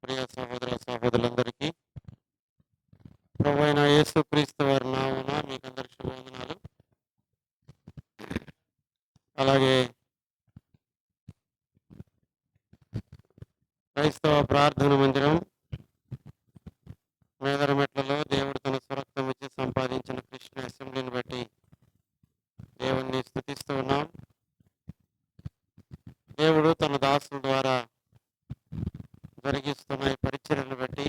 ప్రియ సహోదర సహోదరులందరికీ ప్రభువైన యేసుక్రీస్తు వారి నామమున మీకందరికి శుభవందనాలు. అలాగే క్రైస్తవ ప్రార్థన మందిరం మేదరమెట్లలో దేవుడు తన స్వరక్తం ఇచ్చి సంపాదించిన కృష్ణ అసెంబ్లీని బట్టి దేవుణ్ణి స్తుతిస్తూ ఉన్నాం. దేవుడు తన దాసుల ద్వారా జరిగిస్తున్న ఈ పరిచర్యను బట్టి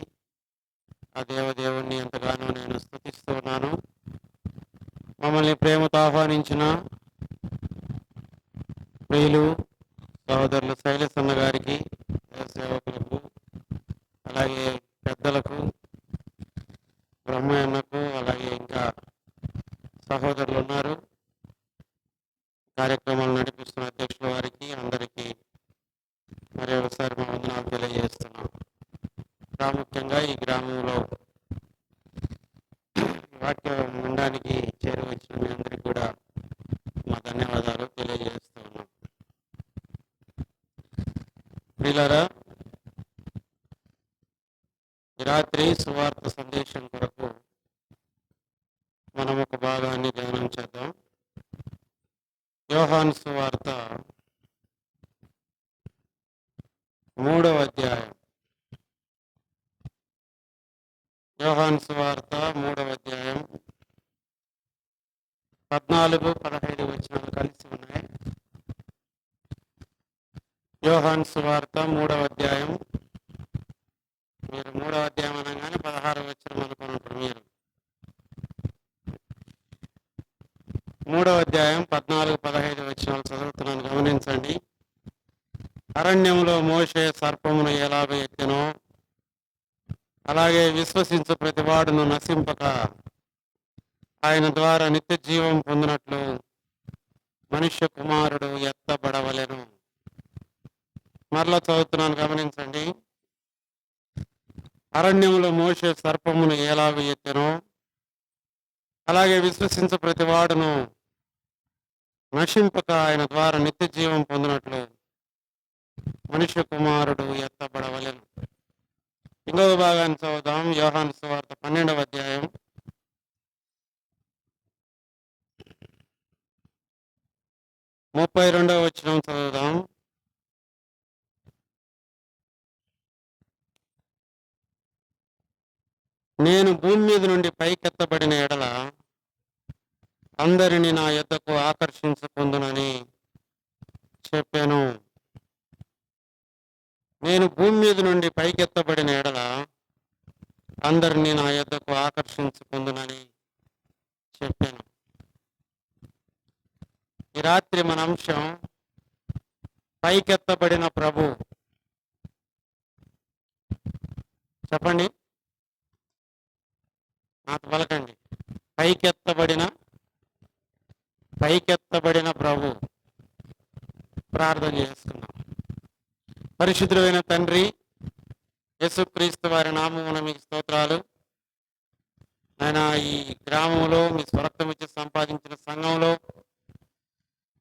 ఆ దేవదేవుణ్ణి ఎంతగానో నేను స్తుతిస్తూ ఉన్నాను. మమ్మల్ని ప్రేమతో ఆహ్వానించిన ప్రియులు సహోదరులు శైలసన్న గారికి, సేవకులకు, అలాగే పెద్దలకు, బ్రహ్మయ్యన్నకు, అలాగే ఇంకా సహోదరులు ఉన్నారు, కార్యక్రమాలు నడిపిస్తున్న అధ్యక్షుల వారికి అందరికీ మరి ఒకసారి మా వందనాలు తెలియజేస్తున్నాం. ప్రాముఖ్యంగా ఈ గ్రామంలో వాక్యం వినడానికి చేరువచ్చిన మీ అందరికీ కూడా మా ధన్యవాదాలు తెలియజేస్తూ ఉన్నాం. ప్రియులారా, ఈ రాత్రి సువార్త సందేశం కొరకు మనం ఒక భాగాన్ని ధ్యానం చేద్దాం. యోహాను సువార్త 3వ అధ్యాయం. యోహాను సువార్త 3వ అధ్యాయం 14-15 వచనాలు కలిసి ఉన్నాయి. యోహాను సువార్త 3వ అధ్యాయం, మీరు 3వ అధ్యాయం అనగానే 16 వచనం అనుకుంటారు. మీరు 3వ అధ్యాయం 14-15 వచనాలు చదువుతున్నాను, గమనించండి. అరణ్యంలో మోషే సర్పమును ఎలాగో ఎత్తెనో అలాగే విశ్వసించు ప్రతివాడును నశింపక ఆయన ద్వారా నిత్య జీవం పొందినట్లు మనుష్య కుమారుడు ఎత్తబడవలెను. మరలా చదువుతున్నాను, గమనించండి. అరణ్యంలో మోషే సర్పమును ఎలాగో ఎత్తెనో అలాగే విశ్వసించు ప్రతివాడును నశింపక ఆయన ద్వారా నిత్య జీవం పొందినట్లు మనుష్య కుమారుడు ఎత్తబడవలెను. ఇంకొక భాగాన్ని చదువుదాం. యోహాను సువార్త 12వ అధ్యాయం 32వ వచనం చదువుదాం. నేను భూమి మీద నుండి పైకెత్తబడిన ఎడల అందరిని నా యొద్దకు ఆకర్షించుకుందునని చెప్పాను. నేను భూమి మీద నుండి పైకెత్తబడిన ఎడల అందరినీ నా యొద్దకు ఆకర్షించుకుందునని చెప్పాను. ఈ రాత్రి మన అంశం పైకెత్తబడిన ప్రభు. చెప్పండి, నాకు పలకండి. పైకెత్తబడిన ప్రభు. ప్రార్థన చేసుకున్నాం. పరిశుద్ధుడైన తండ్రి, యేసుక్రీస్తు వారి నామమున మీకు స్తోత్రాలు. ఆయన ఈ గ్రామంలో మీ స్వరక్తం ఇచ్చి సంపాదించిన సంఘంలో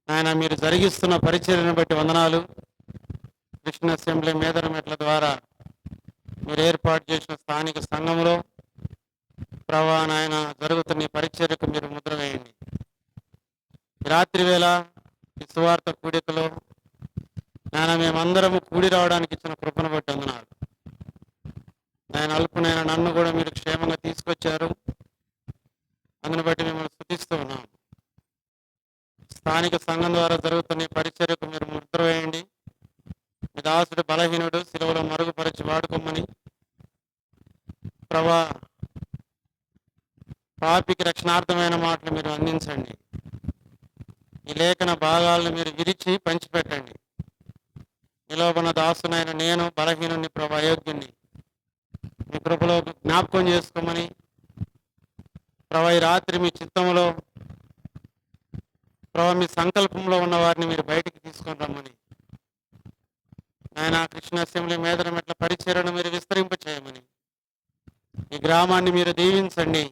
ఆయన మీరు జరిగిస్తున్న పరిచర్యను బట్టి వందనాలు. కృష్ణ అసెంబ్లీ మేదరమెట్ల ద్వారా మీరు ఏర్పాటు చేసిన స్థానిక సంఘంలో ప్రభా నాయన జరుగుతున్న ఈ పరిచర్యకు మీరు ముద్ర వేయండి. రాత్రి వేళ ఈ సువార్త కూడికలో నాయన మేమందరము కూడి రావడానికి ఇచ్చిన కృపను బట్టి వందనాలు. ఆయన అల్పునైనా నన్ను కూడా మీరు క్షేమంగా తీసుకొచ్చారు. అందుని బట్టి మిమ్మల్ని స్తుతిస్తూ ఉన్నాం. స్థానిక సంఘం ద్వారా జరుగుతున్న ఈ పరిచర్యకు మీరు ముద్ర వేయండి. మీ దాసుడు బలహీనుడు, సిలువలో మరుగుపరిచి వాడుకోమని ప్రభా పాపికి రక్షణార్థమైన మాటలు మీరు అందించండి. ఈ లేఖన భాగాలను మీరు విరిచి పంచిపెట్టండి. నిలవబడిన దాసునైన నేను బలహీనుని ప్రభా అయోగ్యుని మీ కృపలో జ్ఞాపకం చేసుకోమని ప్రభా ఈ రాత్రి మీ చిత్తంలో ప్రభా మీ సంకల్పంలో ఉన్న వారిని మీరు బయటికి తీసుకొని రమ్మని ఆయన కృష్ణ అసెంబ్లీ మేదరమెట్ల పరిచర్యను మీరు విస్తరింప చేయమని ఈ గ్రామాన్ని మీరు దీవించండి.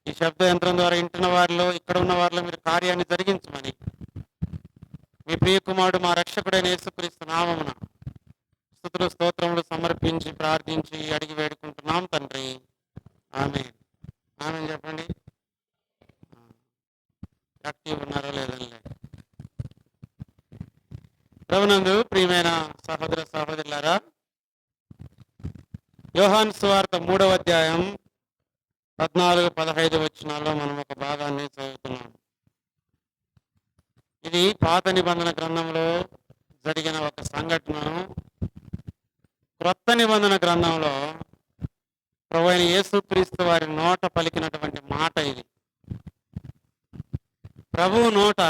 ఈ శబ్ద యంత్రం ద్వారా ఇంటున్న వారిలో ఇక్కడ ఉన్న వారిలో మీరు కార్యాన్ని జరిగించమని మీ ప్రియ కుమారుడు మా రక్షకుడైన యేసుక్రీస్తు నామమున స్తుతులు స్తోత్రములు సమర్పించి ప్రార్థించి అడిగి వేడుకుంటున్నాం తండ్రి. ఆమేన్. ఆమేన్ చెప్పండి. యాక్టివ్ ఉన్నారో లేదండి. ప్రభునందు ప్రియమైన సహోదర సహోదరులారా, యోహాను సువార్త 3వ అధ్యాయం 14-15 వచనాల్లో మనం ఒక భాగాన్ని చదువుతున్నాం. ఇది పాత నిబంధన గ్రంథంలో జరిగిన ఒక సంఘటనను క్రొత్త నిబంధన గ్రంథంలో ప్రభువైన యేసుక్రీస్తు వారి నోట పలికినటువంటి మాట ఇది. ప్రభువు నోట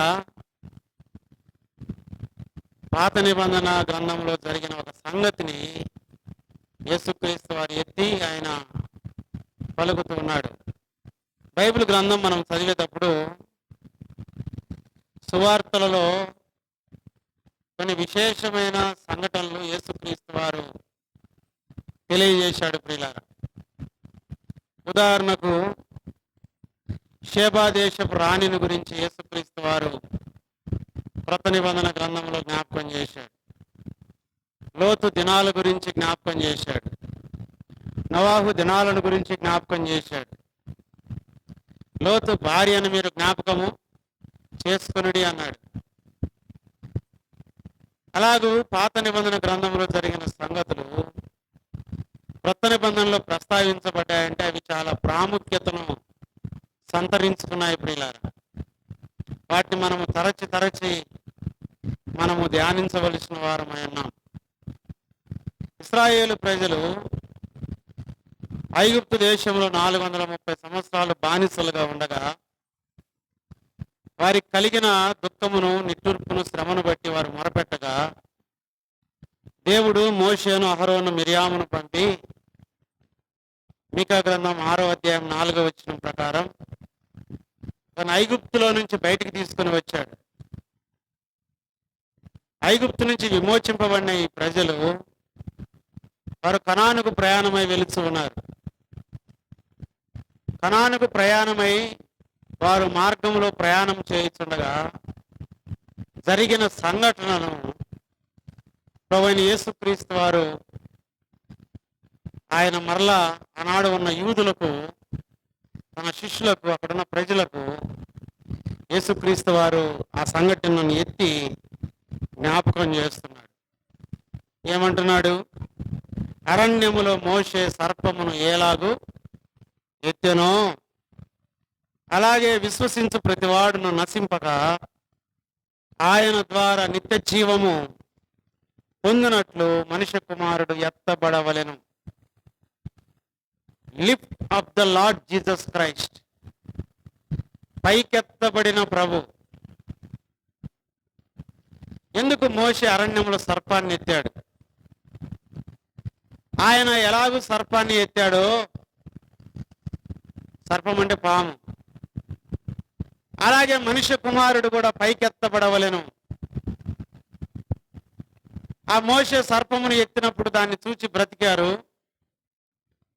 పాత నిబంధన గ్రంథంలో జరిగిన ఒక సంగతిని యేసుక్రీస్తు వారు ఎత్తి ఆయన పలుకుతూ ఉన్నాడు. బైబిల్ గ్రంథం మనం చదివేటప్పుడు సువార్తలలో కొన్ని విశేషమైన సంఘటనలు యేసుక్రీస్తు వారు తెలియజేశాడు ప్రియులారా. ఉదాహరణకు షేబా దేశపు రాణిని గురించి యేసుక్రీస్తు వారు క్రొత్త నిబంధన గ్రంథంలో జ్ఞాపకం చేశాడు. లోతు దినాల గురించి జ్ఞాపకం చేశాడు. నోవాహు దినాలను గురించి జ్ఞాపకం చేశాడు. లోతు భార్యను మీరు జ్ఞాపకము చేసుకొనుడి అన్నాడు. అలాగూ పాత నిబంధన గ్రంథంలో జరిగిన సంగతులు క్రొత్త నిబంధనలో ప్రస్తావించబడ్డాయంటే అవి చాలా ప్రాముఖ్యతను సంతరించుకున్నాయి ప్రియులారా. వాటిని మనము తరచి మనము ధ్యానించవలసిన వారమై ఉన్నాం. ఇశ్రాయేలు ప్రజలు ఐగుప్తు దేశంలో 430 సంవత్సరాలు బానిసలుగా ఉండగా వారికి కలిగిన దుఃఖమును, నిట్టూర్పును, శ్రమను బట్టి వారు మొరపెట్టగా దేవుడు మోషేను, అహరోను, మిర్యామును పంపి మీకా గ్రంథం 6వ అధ్యాయం 4వ వచనం ప్రకారం తన ఐగుప్తులో నుంచి బయటికి తీసుకుని వచ్చాడు. ఐగుప్తు నుంచి విమోచింపబడిన ఈ ప్రజలు వారు కనానుకు ప్రయాణమై వెళుతూ ఉన్నారు. కనానుకు ప్రయాణమై వారు మార్గంలో ప్రయాణం చేయుచుండగా జరిగిన సంఘటనను ప్రభువైన యేసుక్రీస్తు వారు ఆయన మరలా ఆనాడు ఉన్న యూదులకు, తన శిష్యులకు, అక్కడున్న ప్రజలకు యేసుక్రీస్తు వారు ఆ సంఘటనను ఎత్తి జ్ఞాపకం చేస్తున్నాడు. ఏమంటున్నాడు? అరణ్యములో మోషే సర్పమును ఏలాగు ఎత్తెనో అలాగే విశ్వసించు ప్రతివాడును నశింపక ఆయన ద్వారా నిత్య జీవము పొందినట్లు మనుష్య కుమారుడు ఎత్తబడవలెను. Lift of the Lord Jesus Christ, పైకెత్తబడిన ప్రభు. ఎందుకు మోషే అరణ్యంలో సర్పాన్ని ఎత్తాడు? ఆయన ఎలాగూ సర్పాన్ని ఎత్తాడో, సర్పం అంటే పాము, అలాగే మనుష్య కుమారుడు కూడా పైకెత్తబడవలెను. ఆ మోషే సర్పమును ఎత్తినప్పుడు దాన్ని చూచి బ్రతికారు.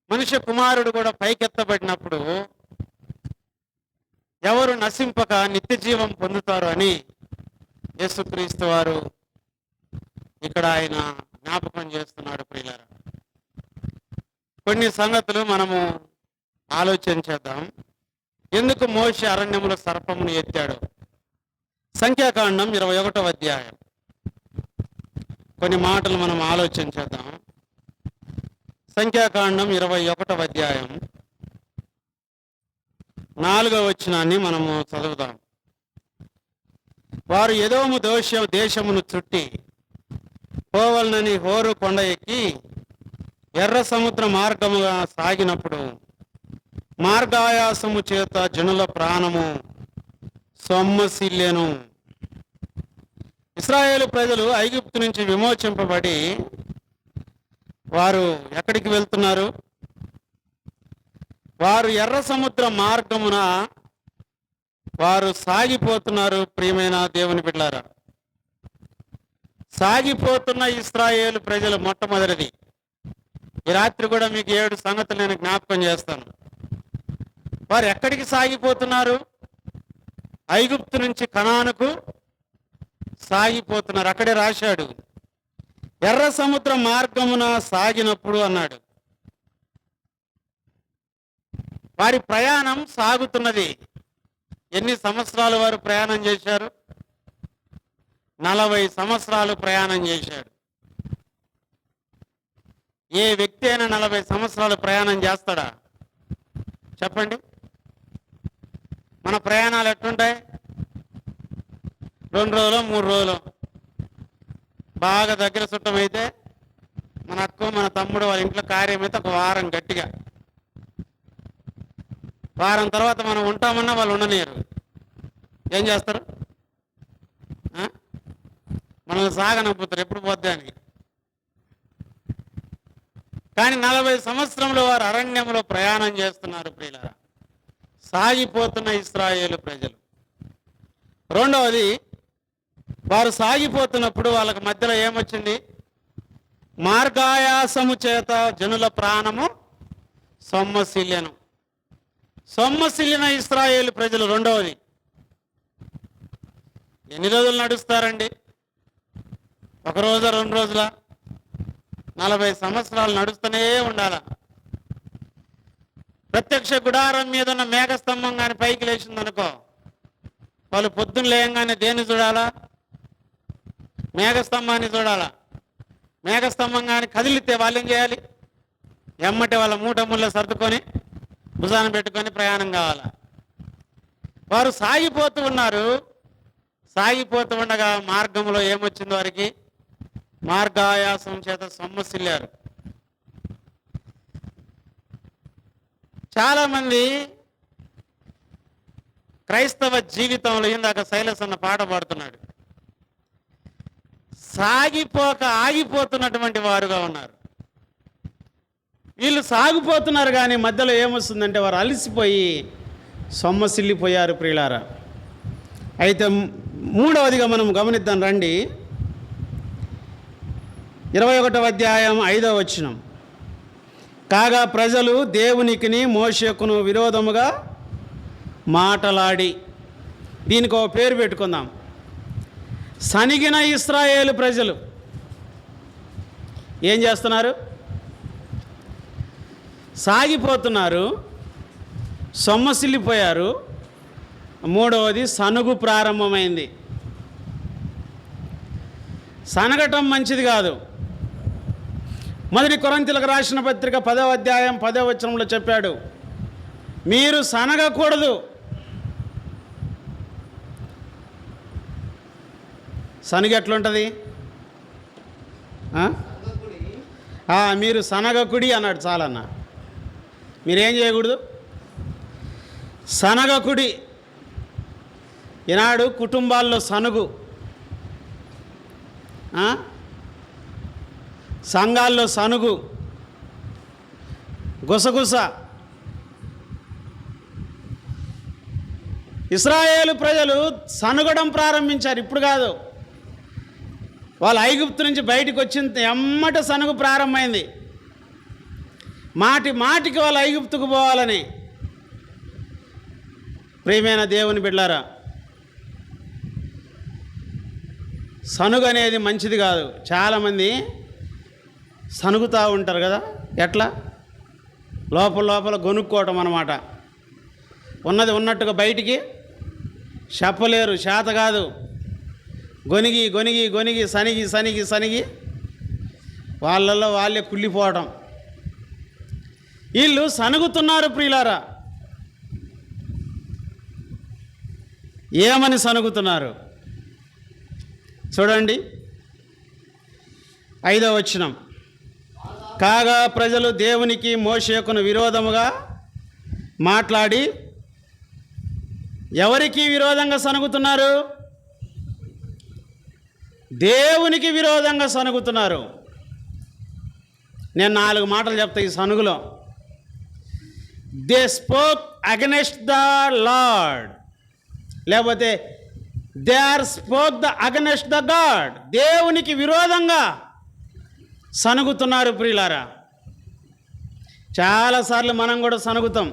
మనుష్య కుమారుడు కూడా పైకెత్తబడినప్పుడు ఎవరు నశింపక నిత్య జీవం పొందుతారు అని యేసుక్రీస్తు వారు ఇక్కడ ఆయన జ్ఞాపకం చేస్తున్నాడు ప్రియులారా. కొన్ని సంగతులు మనము ఆలోచన చేద్దాం. ఎందుకు మోషే అరణ్యంలో సర్పమును ఎత్తాడు? సంఖ్యాకాండం 21వ అధ్యాయం కొన్ని మాటలు మనం ఆలోచన చేద్దాం. సంఖ్యాకాండం 21వ అధ్యాయం 4వ వచనాన్ని మనము చదువుదాం. వారు ఎదోము దేశమును చుట్టి పోవలనని హోరు కొండ ఎక్కి ఎర్ర సముద్ర మార్గముగా సాగినప్పుడు మార్గాయాసము చేత జనుల ప్రాణము సొమ్మసిల్లెను. ఇశ్రాయేలు ప్రజలు ఐగుప్తు నుంచి విమోచింపబడి వారు ఎక్కడికి వెళ్తున్నారు? వారు ఎర్ర సముద్ర మార్గమున వారు సాగిపోతున్నారు. ప్రియమైన దేవుని బిడ్డలారా, సాగిపోతున్న ఇశ్రాయేలు ప్రజలు మొట్టమొదటిది. ఈ రాత్రి కూడా మీకు 7 సంగతులు నేను జ్ఞాపకం చేస్తాను. వారు ఎక్కడికి సాగిపోతున్నారు? ఐగుప్తు నుంచి కనానుకు సాగిపోతున్నారు. అక్కడే రాశాడు, ఎర్ర సముద్ర మార్గమున సాగినప్పుడు అన్నాడు. వారి ప్రయాణం సాగుతున్నది. ఎన్ని సంవత్సరాలు వారు ప్రయాణం చేశారు? 40 సంవత్సరాలు ప్రయాణం చేశాడు. ఏ వ్యక్తి అయినా 40 సంవత్సరాలు ప్రయాణం చేస్తాడా? చెప్పండి. మన ప్రయాణాలు ఎట్లుంటాయి? 2 రోజులు 3 రోజులు. బాగా దగ్గర చుట్టం అయితే మన అక్క మన తమ్ముడు వాళ్ళ ఇంట్లో కార్యం అయితే ఒక వారం గట్టిగా. వారం తర్వాత మనం ఉంటామన్నా వాళ్ళు ఉండనియరు. ఏం చేస్తారు? మనల్ని సాగనంపుతారు ఎప్పుడు పోద్దానికి. కానీ 40 సంవత్సరంలో వారు అరణ్యంలో ప్రయాణం చేస్తున్నారు ప్రియులారా. సాగిపోతున్న ఇశ్రాయేలు ప్రజలు. రెండవది, వారు సాగిపోతున్నప్పుడు వాళ్ళకి మధ్యలో ఏమొచ్చింది? మార్గాయాసము చేత జనుల ప్రాణము సొమ్మసిల్లెను. సొమ్మసిల్లిన ఇశ్రాయేలు ప్రజలు. రెండవది, ఎన్ని రోజులు నడుస్తారండి? 1 రోజు 2 రోజుల? 40 సంవత్సరాలు నడుస్తూనే ఉండాల. ప్రత్యక్ష గుడారం మీద ఉన్న మేఘస్తంభం కానీ పైకి లేచిందనుకో, వాళ్ళు పొద్దున్న లేయంగానే దేన్ని చూడాలా? మేఘస్తంభాన్ని చూడాలా. మేఘస్తంభం కానీ కదిలితే వాళ్ళు ఏం చేయాలి? ఎమ్మటి వాళ్ళ మూట ముళ్ళ సర్దుకొని భుజాన్ని పెట్టుకొని ప్రయాణం కావాలా. వారు సాగిపోతూ ఉన్నారు. సాగిపోతూ ఉండగా మార్గంలో ఏమొచ్చింది వారికి? మార్గాయాసం చేత సొమ్మసిల్లారు. చాలామంది క్రైస్తవ జీవితంలో ఇందాక శైలస్ అన్న పాట పాడుతున్నాడు, సాగిపోక ఆగిపోతున్నటువంటి వారుగా ఉన్నారు. వీళ్ళు సాగిపోతున్నారు కానీ మధ్యలో ఏమొస్తుందంటే వారు అలసిపోయి సొమ్మసిల్లిపోయారు ప్రియులారా. అయితే మూడవదిగా మనం గమనిద్దాం రండి. 21వ అధ్యాయం 5వ వచనం. కాగా ప్రజలు దేవునికిని మోషేకును విరోధముగా మాటలాడి, దీనికి ఒక పేరు పెట్టుకుందాం, సనిగిన ఇశ్రాయేలు ప్రజలు ఏం చేస్తున్నారు? సాగిపోతున్నారు, సొమ్మసిల్లిపోయారు. మూడవది, సనుగు ప్రారంభమైంది. సనగటం మంచిది కాదు. 1 కొరింథీయులకు రాసిన పత్రిక 10వ అధ్యాయం 10వ వచనంలో చెప్పాడు, మీరు సనగకూడదు. సనుగు ఎట్లుంటుంది? మీరు సనగకుడి అన్నాడు చాలన్న. మీరేం చేయకూడదు? సనగకుడి. ఈనాడు కుటుంబాల్లో సనుగు, సంఘాల్లో సనుగు, గుసగుస. ఇశ్రాయేలు ప్రజలు సనుగడం ప్రారంభించారు. ఇప్పుడు కాదు, వాళ్ళు ఐగుప్తు నుంచి బయటకు వచ్చిన ఎమ్మట సనుగు ప్రారంభమైంది. మాటి మాటికి వాళ్ళు ఐగుప్తుకు పోవాలని. ప్రియమైన దేవుని బిడ్డలారా, సనుగు అనేది మంచిది కాదు. చాలామంది సనుగుతూ ఉంటారు కదా. ఎట్లా? లోపల లోపల గొనుక్కోవటం అన్నమాట. ఉన్నది ఉన్నట్టుగా బయటికి చెప్పలేరు, చేత కాదు. గొనిగి గొనిగి గొనిగి సనిగి సనిగి సనిగి వాళ్ళల్లో వాళ్ళే కుళ్ళిపోవటం. వీళ్ళు సనుగుతున్నారు ప్రియులారా. ఏమని సనుగుతున్నారు చూడండి. 5వ వచనం. కాగా ప్రజలు దేవునికి మోషేకును విరోధముగా మాట్లాడి, ఎవరికి విరోధంగా సనుగుతున్నారు? దేవునికి విరోధంగా సనుగుతున్నారు. నేను 4 మాటలు చెప్తా ఈ సనుగులో. They spoke against the Lord, లేకపోతే they are spoke the against the God. దేవునికి విరోధంగా సనుగుతున్నారు ప్రియులారా. చాలాసార్లు మనం కూడా సనుగుతాం.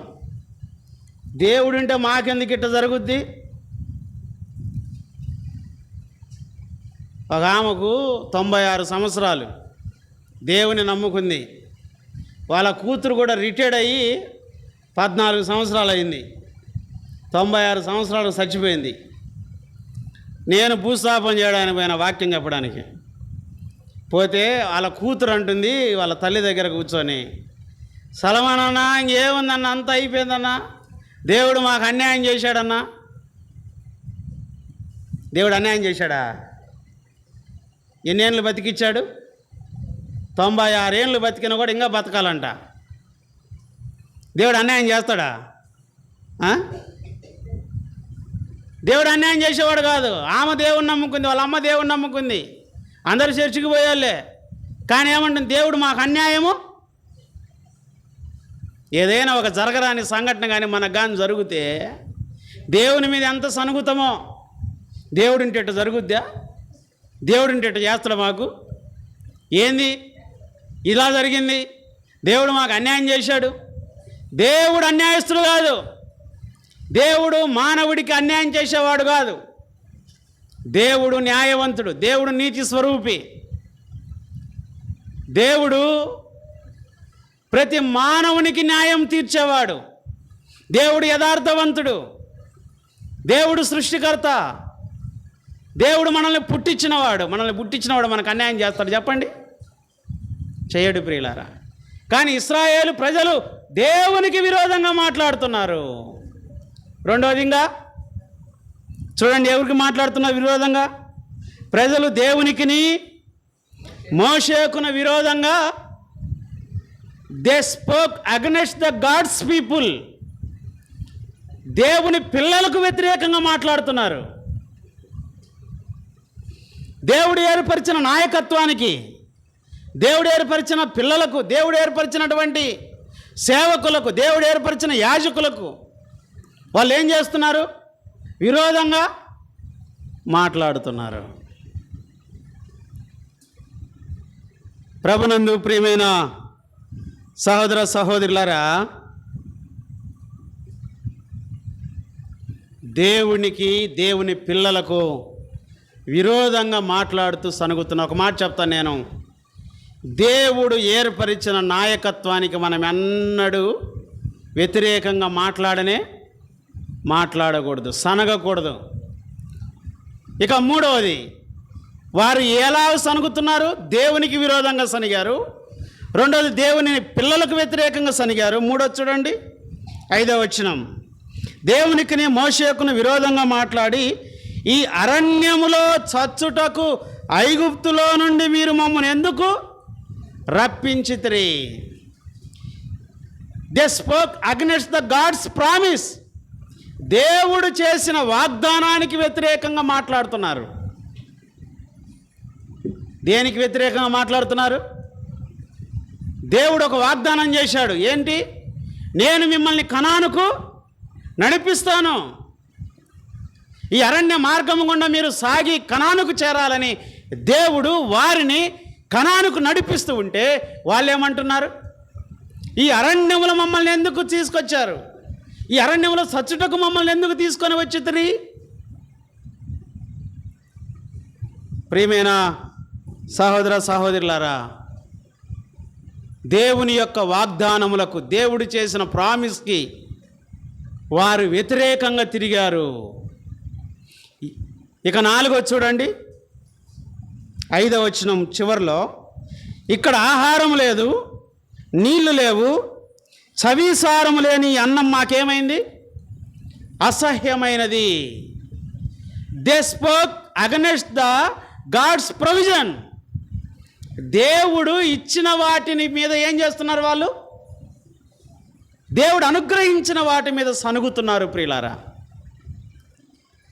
దేవుడుంటే మాకెందుకు ఇట్ట జరుగుద్ది? ఒక ఆమెకు 96 సంవత్సరాలు దేవుని నమ్ముకుంది. వాళ్ళ కూతురు కూడా రిటైర్డ్ అయ్యి 14 సంవత్సరాలు అయింది. 96 సంవత్సరాలు చచ్చిపోయింది. నేను భూస్థాపన చేయడానికి పోయిన వాక్యం చెప్పడానికి పోతే వాళ్ళ కూతురు అంటుంది వాళ్ళ తల్లి దగ్గర కూర్చొని, సలమానన్నా ఇంకేముందన్న, అంత అయిపోయిందన్నా, దేవుడు మాకు అన్యాయం చేశాడన్నా. దేవుడు అన్యాయం చేశాడా? ఎన్నేళ్ళు బతికిచ్చాడు? 96 ఏళ్ళు బతికినా కూడా ఇంకా బతకాలంట. దేవుడు అన్యాయం చేస్తాడా? దేవుడు అన్యాయం చేసేవాడు కాదు. ఆమె దేవుని నమ్ముకుంది, వాళ్ళ అమ్మ దేవుని నమ్ముకుంది, అందరూ చర్చికి పోయాలే. కానీ ఏమంటుంది? దేవుడు మాకు అన్యాయము. ఏదైనా ఒక జరగరాని సంఘటన కానీ మనకు కానీ జరిగితే దేవుని మీద ఎంత సనుగుతామో, దేవుడింటి ఇట్ట జరుగుద్దా? దేవుడింటి ఇట్ట చేస్తాడు మాకు? ఏంది ఇలా జరిగింది? దేవుడు మాకు అన్యాయం చేశాడు. దేవుడు అన్యాయస్తుడు కాదు. దేవుడు మానవుడికి అన్యాయం చేసేవాడు కాదు. దేవుడు న్యాయవంతుడు. దేవుడు నీతి స్వరూపి. దేవుడు ప్రతి మానవునికి న్యాయం తీర్చేవాడు. దేవుడు యథార్థవంతుడు. దేవుడు సృష్టికర్త. దేవుడు మనల్ని పుట్టించినవాడు. మనకు అన్యాయం చేస్తాడు చెప్పండి? చేయడు ప్రియులారా. కానీ ఇశ్రాయేలు ప్రజలు దేవునికి విరోధంగా మాట్లాడుతున్నారు. రెండవదిగా చూడండి, ఎవరికి మాట్లాడుతున్నారు విరోధంగా? ప్రజలు దేవునికిని మోషేకును విరోధంగా they spoke against the God's people. దేవుని పిల్లలకు వ్యతిరేకంగా మాట్లాడుతున్నారు. దేవుడు ఏర్పరిచిన నాయకత్వానికి, దేవుడు ఏర్పరిచిన పిల్లలకు, దేవుడు ఏర్పరిచినటువంటి సేవకులకు, దేవుడు ఏర్పరిచిన యాజకులకు వాళ్ళు ఏం చేస్తున్నారు? విరోధంగా మాట్లాడుతున్నారు. ప్రభునందు ప్రియమైన సహోదర సహోదరులారా, దేవునికి, దేవుని పిల్లలకు విరోధంగా మాట్లాడుతూ సనుగుతున్న ఒక మాట చెప్తాను నేను. దేవుడు ఏర్పరిచిన నాయకత్వానికి మనం ఎన్నడూ వ్యతిరేకంగా మాట్లాడకూడదు, సనగకూడదు. ఇక మూడవది, వారు ఎలా సనుగుతున్నారు? దేవునికి విరోధంగా సనిగారు. రెండవది, దేవుని పిల్లలకు వ్యతిరేకంగా సనిగారు. మూడోది చూడండి, 5వ వచనం. దేవునికిని మోషేకును విరోధంగా మాట్లాడి, ఈ అరణ్యములో చచ్చుటకు ఐగుప్తులో నుండి మీరు మమ్మల్ని ఎందుకు రప్పించితిరి? They spoke against the God's promise. దేవుడు చేసిన వాగ్దానానికి వ్యతిరేకంగా మాట్లాడుతున్నారు. దేనికి వ్యతిరేకంగా మాట్లాడుతున్నారు? దేవుడు ఒక వాగ్దానం చేశాడు. ఏంటి? నేను మిమ్మల్ని కనానుకు నడిపిస్తాను. ఈ అరణ్య మార్గం గుండా మీరు సాగి కనానుకు చేరాలని దేవుడు వారిని కనానుకు నడిపిస్తూ ఉంటే వాళ్ళు ఏమంటున్నారు? ఈ అరణ్యములో మమ్మల్ని ఎందుకు తీసుకొచ్చారు? ఈ అరణ్యంలో చచ్చుటకు మమ్మల్ని ఎందుకు తీసుకొని వచ్చితిరి? ప్రియమైన సహోదర సహోదరులారా, దేవుని యొక్క వాగ్దానములకు, దేవుడు చేసిన ప్రామిస్కి వారు వ్యతిరేకంగా తిరిగారు. ఇక 4వ చూడండి, 5వ వచనం చివరిలో, ఇక్కడ ఆహారం లేదు, నీళ్లు లేవు, చవిసారము లేని అన్నం మాకేమైంది? అసహ్యమైనది. They spoke against the God's provision. దేవుడు ఇచ్చిన వాటిని మీద ఏం చేస్తున్నారు వాళ్ళు? దేవుడు అనుగ్రహించిన వాటి మీద సనుగుతున్నారు ప్రియులారా.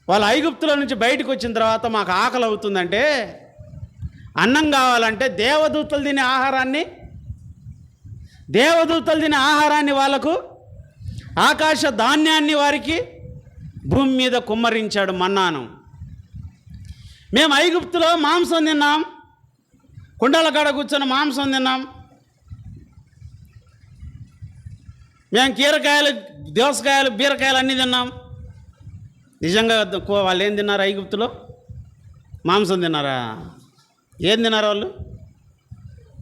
వాళ్ళు ఐగుప్తుల నుంచి బయటకు వచ్చిన తర్వాత మాకు ఆకలి అవుతుందంటే, అన్నం కావాలంటే దేవదూతలు తినే ఆహారాన్ని వాళ్ళకు, ఆకాశ ధాన్యాన్ని వారికి భూమి మీద కుమ్మరించాడు, మన్నాను. మేము ఐగుప్తులో మాంసం తిన్నాం, కుండల కాడ కూర్చొని మాంసం తిన్నాం. మేము కీరకాయలు, దోసకాయలు, బీరకాయలు అన్నీ తిన్నాం. నిజంగా వాళ్ళు ఏం తిన్నారు ఐగుప్తులో? మాంసం తిన్నారా? ఏం తిన్నారు వాళ్ళు?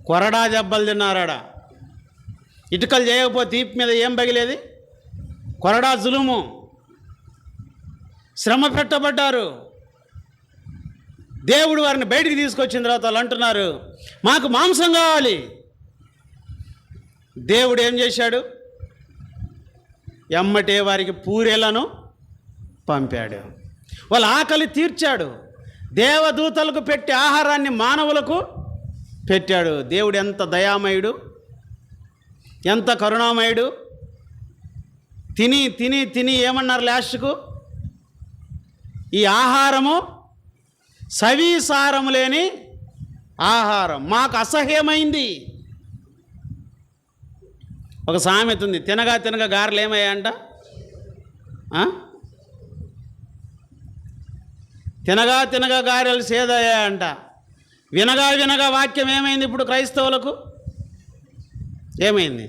కొరడా దెబ్బలు తిన్నారాడ. ఇటుకలు చేయకపోతే తీపి మీద ఏం పగిలేది? కొరడా జులుము. శ్రమ పెట్టబడ్డారు. దేవుడు వారిని బయటికి తీసుకొచ్చిన తర్వాత వాళ్ళు అంటున్నారు, మాకు మాంసం కావాలి. దేవుడు ఏం చేశాడు? ఎమ్మటే వారికి పూరేలను పంపాడు. వాళ్ళ ఆకలి తీర్చాడు. దేవదూతలకు పెట్టి ఆహారాన్ని మానవులకు పెట్టాడు. దేవుడు ఎంత దయామయుడు, ఎంత కరుణామయుడు. తిని తిని తిని ఏమన్నారు లాస్ట్కు? ఈ ఆహారము సవిసారము లేని ఆహారం మాకు అసహ్యమైంది. ఒక సామెత ఉంది, తినగా తినగా గారెలు ఏమయ్యాయంట? తినగా తినగా గారెలు సేదయ్యాయంట. వినగా వినగా వాక్యం ఏమైంది ఇప్పుడు క్రైస్తవులకు? ఏమైంది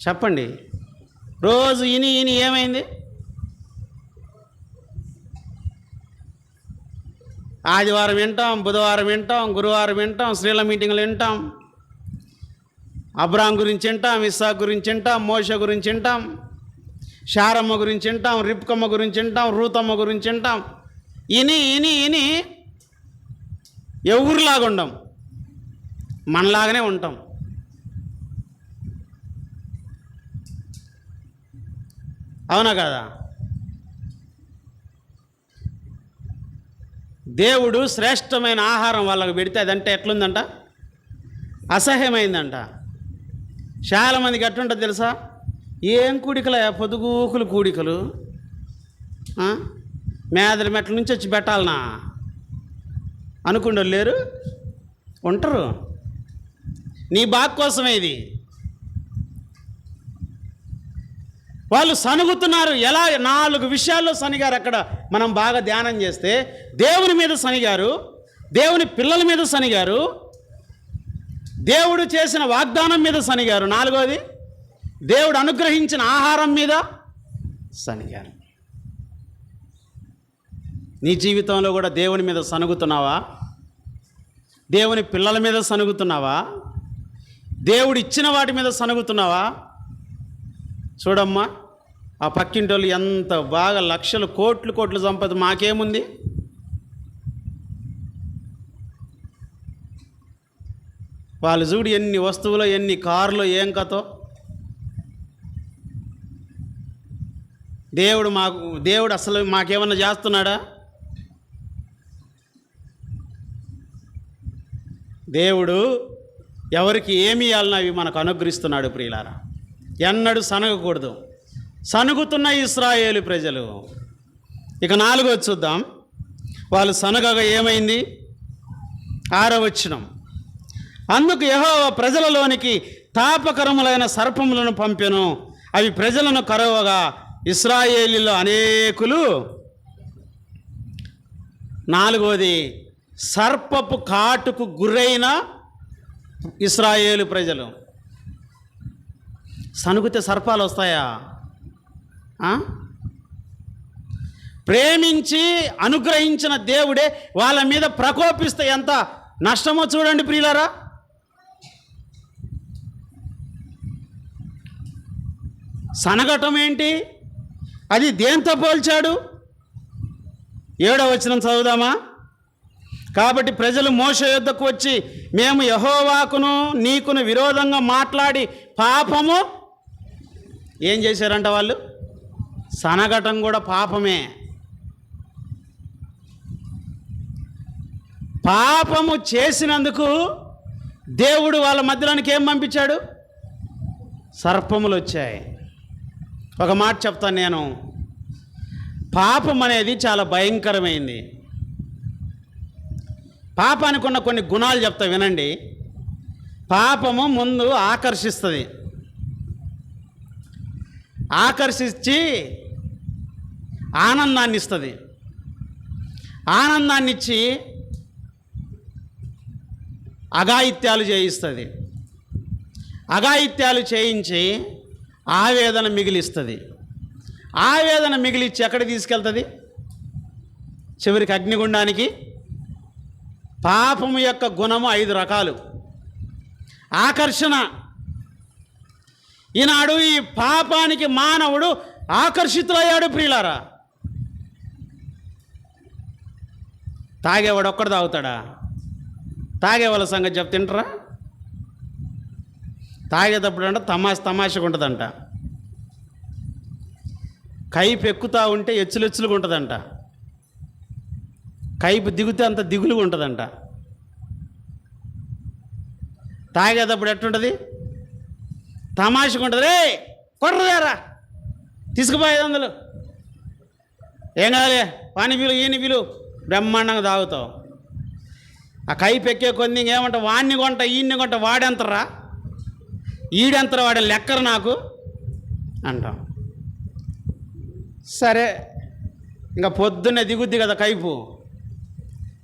చెప్పండి? రోజు ఇని ఇని ఏమైంది? ఆదివారం వింటాం, బుధవారం వింటాం, గురువారం వింటాం, స్త్రీల మీటింగ్లు వింటాం, అబ్రాం గురించి వింటాం, ఇస్సాకు గురించి వింటాం, మోషే గురించి వింటాం, శారమ్మ గురించి వింటాం, రిప్కమ్మ గురించి వింటాం, రూతమ్మ గురించి వింటాం. ఇని ఇని ఇని ఎవరిలాగా ఉండం, మనలాగానే ఉంటాం. అవునా కదా? దేవుడు శ్రేష్టమైన ఆహారం వాళ్ళకు పెడితే అదంటే ఎట్లుందంట? అసహ్యమైందంట. చాలామందికి ఎట్లుంటుంది తెలుసా? ఏం కూడికల పొదుగూకులు కూడికలు, మేదల మెట్ల నుంచి వచ్చి పెట్టాలనా అనుకుంటూ లేరు, ఉంటారు. నీ బాగు కోసమే ఇది. వాళ్ళు సనుగుతున్నారు. ఎలా? 4 విషయాల్లో సనిగారు. అక్కడ మనం బాగా ధ్యానం చేస్తే దేవుని మీద సనిగారు, దేవుని పిల్లల మీద సనిగారు, దేవుడు చేసిన వాగ్దానం మీద సనిగారు. 4వది దేవుడు అనుగ్రహించిన ఆహారం మీద సనిగారు. నీ జీవితంలో కూడా దేవుని మీద సనుగుతున్నావా? దేవుని పిల్లల మీద సనుగుతున్నావా? దేవుడు ఇచ్చిన వాటి మీద సనుగుతున్నావా? చూడమ్మా, ఆ పక్కింటి వాళ్ళు ఎంత బాగా లక్షలు కోట్లు సంపద, మాకేముంది? వాళ్ళు చూడు ఎన్ని వస్తువులు, ఎన్ని కార్లు, ఏం కథో. దేవుడు అసలు మాకేమన్నా చేస్తున్నాడా? దేవుడు ఎవరికి ఏమి ఇవ్వాలని అవి మనకు అనుగ్రహిస్తున్నాడు. ప్రియులారా, ఎన్నడూ సనగకూడదు. సనుగుతున్న ఇశ్రాయేలు ప్రజలు. ఇక 4వది చూద్దాం. వాళ్ళు సనగగా ఏమైంది? 6వ వచనం. అందుకు యెహోవా ప్రజలలోనికి తాపకరములైన సర్పములను పంపెను, అవి ప్రజలను కరవగా ఇశ్రాయేలీలో అనేకులు. 4వది సర్పపు కాటుకు గురైన ఇశ్రాయేలు ప్రజలు. సనుగుతే సర్పాలు వస్తాయా? ప్రేమించి అనుగ్రహించిన దేవుడే వాళ్ళ మీద ప్రకోపిస్తే ఎంత నష్టమో చూడండి ప్రియులారా. సనగటం ఏంటి? అది దేంతో పోల్చాడు? 7వ వచనం చదువుదామా? కాబట్టి ప్రజలు మోషే యొద్దకు వచ్చి, మేము యెహోవాకును నీకును విరోధంగా మాట్లాడి పాపము. ఏం చేశారంట వాళ్ళు? సనగటం కూడా పాపమే. పాపము చేసినందుకు దేవుడు వాళ్ళ మధ్యలోనికి ఏం పంపించాడు? సర్పములు వచ్చాయి. ఒక మాట చెప్తాను నేను, పాపం అనేది చాలా భయంకరమైంది. పాపానికి ఉన్న కొన్ని గుణాలు చెప్తా వినండి. పాపము ముందు ఆకర్షిస్తుంది. ఆకర్షించి ఆనందాన్ని ఇస్తుంది. ఆనందాన్ని ఇచ్చి అఘాయిత్యాలు చేయిస్తుంది. అఘాయిత్యాలు చేయించి ఆవేదన మిగిలిస్తుంది. ఆవేదన మిగిలిచ్చి ఎక్కడ తీసుకెళ్తుంది? చివరికి అగ్నిగుండానికి పాపము యొక్క గుణము 5 రకాలు. ఆకర్షణ. ఈనాడు ఈ పాపానికి మానవుడు ఆకర్షితులయ్యాడు ప్రియులారా. తాగేవాడు ఒక్కడు తాగుతాడా? తాగేవాళ్ళ సంగతి చెప్తుంటారా? తాగేటప్పుడు అంట తమాషగా ఉంటుందంట. కైపు ఎక్కుతూ ఉంటే ఎచ్చులెచ్చులుగా ఉంటుందంట. కైపు దిగుతే అంత దిగులుగా ఉంటుందంట. తాగేటప్పుడు ఎట్టుంటుంది? తమాషగా ఉంటుంది. రే కొర్రలేరా, తీసుకుపోయేది అందులో ఏం కావాలి, పాని పిలు ఈయన పిలు, బ్రహ్మాండంగా తాగుతావు. ఆ కైపు ఎక్కే కొన్ని ఇంకేమంట, వాడిని కొంట ఈయన్ని కొంట, వాడెంతరా ఈడెంతరా, వాడి లెక్కరు నాకు అంటాం. సరే, ఇంకా పొద్దున్నే దిగుద్ది కదా కైపు.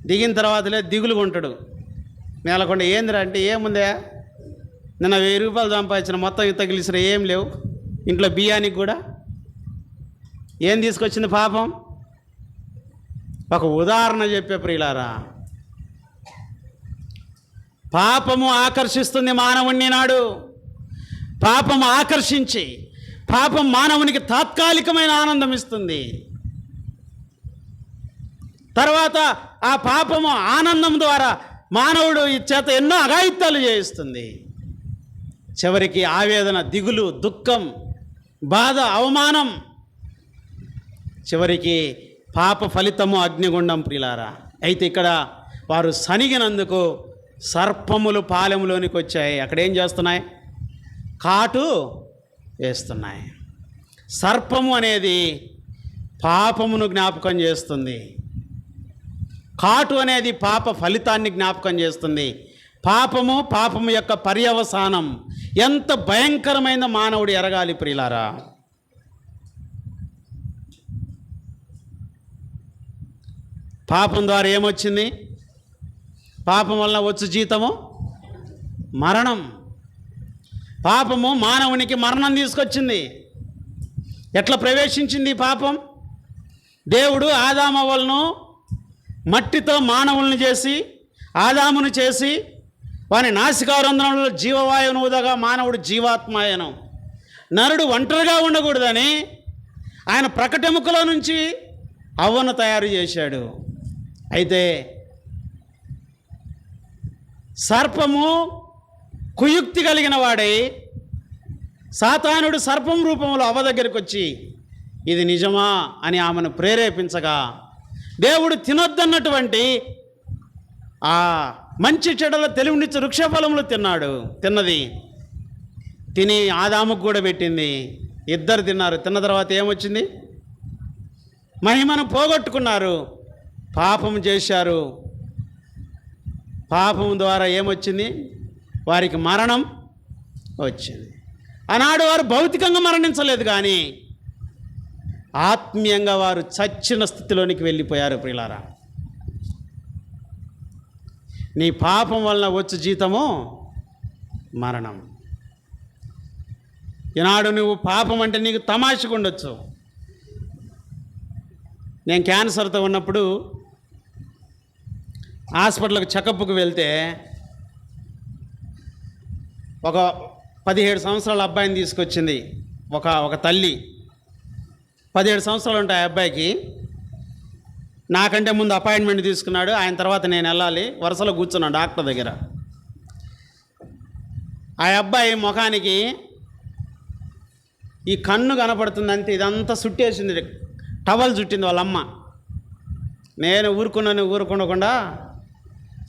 దిగిన తర్వాతలే దిగులుగా ఉంటాడు. నేలకొండ ఏందిరా అంటే, ఏముందే నిన్న 1000 రూపాయలు సంపాదించిన, మొత్తం ఇంత తగిలిసిన ఏం లేవు, ఇంట్లో బియ్యానికి కూడా. ఏం తీసుకొచ్చింది పాపం? ఒక ఉదాహరణ చెప్పే ప్రియులారా, పాపము ఆకర్షిస్తుంది మానవుణ్ణి. నాడు పాపము ఆకర్షించి, పాపం మానవునికి తాత్కాలికమైన ఆనందం ఇస్తుంది. తర్వాత ఆ పాపము ఆనందం ద్వారా మానవుడు ఈ చేత ఎన్నో అఘాయిత్యాలు చేయిస్తుంది. చివరికి ఆవేదన, దిగులు, దుఃఖం, బాధ, అవమానం, చివరికి పాప ఫలితము అగ్నిగుండం ప్రియులారా. అయితే ఇక్కడ వారు సనిగినందుకు సర్పములు పాలెములోనికి వచ్చాయి. అక్కడ ఏం చేస్తున్నాయి? కాటు వేస్తున్నాయి. సర్పము అనేది పాపమును జ్ఞాపకం చేస్తుంది. కాటు అనేది పాప ఫలితాన్ని జ్ఞాపకం చేస్తుంది. పాపము యొక్క పర్యవసానం ఎంత భయంకరమైన మానవుడు ఎరగాలి ప్రియులారా. పాపం ద్వారా ఏమొచ్చింది? పాపం వలన వచ్చు జీతము మరణం. పాపము మానవునికి మరణం తీసుకొచ్చింది. ఎట్లా ప్రవేశించింది పాపం? దేవుడు ఆదామవ్వలను మట్టితో మానవులను చేసి, ఆదామును చేసి, వాని నాసికారంధ్రంలో జీవవాయువును ఊదగా మానవుడు జీవాత్మాయనం. నరుడు ఒంటరిగా ఉండకూడదని ఆయన ప్రకటెముకలో నుంచి అవ్వను తయారు చేశాడు. అయితే సర్పము కుయుక్తి కలిగిన వాడై, సాతానుడు సర్పం రూపంలో అవ్వ దగ్గరికి వచ్చి ఇది నిజమా అని ఆమెను ప్రేరేపించగా, దేవుడు తినొద్దన్నటువంటి ఆ మంచి చెడుల తెలివినిచ్చే వృక్షఫలములు తిన్నది. తిని ఆదాముకు కూడా పెట్టింది. ఇద్దరు తిన్నారు. తిన్న తర్వాత ఏమొచ్చింది? మహిమను పోగొట్టుకున్నారు, పాపం చేశారు. పాపం ద్వారా ఏమొచ్చింది? వారికి మరణం వచ్చింది. ఆనాడు వారు భౌతికంగా మరణించలేదు, కానీ ఆత్మీయంగా వారు చచ్చిన స్థితిలోనికి వెళ్ళిపోయారు ప్రియులారా. నీ పాపం వలన వచ్చు జీతము మరణం. ఈనాడు నువ్వు పాపం అంటే నీకు తమాషగా ఉండొచ్చు. నేను క్యాన్సర్తో ఉన్నప్పుడు హాస్పిటల్కి చెకప్కి వెళ్తే ఒక 17 సంవత్సరాల అబ్బాయిని తీసుకొచ్చింది ఒక తల్లి. 17 సంవత్సరాలు ఉంటాయి ఆ అబ్బాయికి. నాకంటే ముందు అపాయింట్మెంట్ తీసుకున్నాడు. ఆయన తర్వాత నేను వెళ్ళాలి. వరుసలో కూర్చున్నాను డాక్టర్ దగ్గర. ఆ అబ్బాయి ముఖానికి ఈ కన్ను కనపడుతుందంటే ఇదంతా చుట్టేసింది, టవల్ చుట్టింది వాళ్ళ అమ్మ. నేను ఊరుకుండకుండా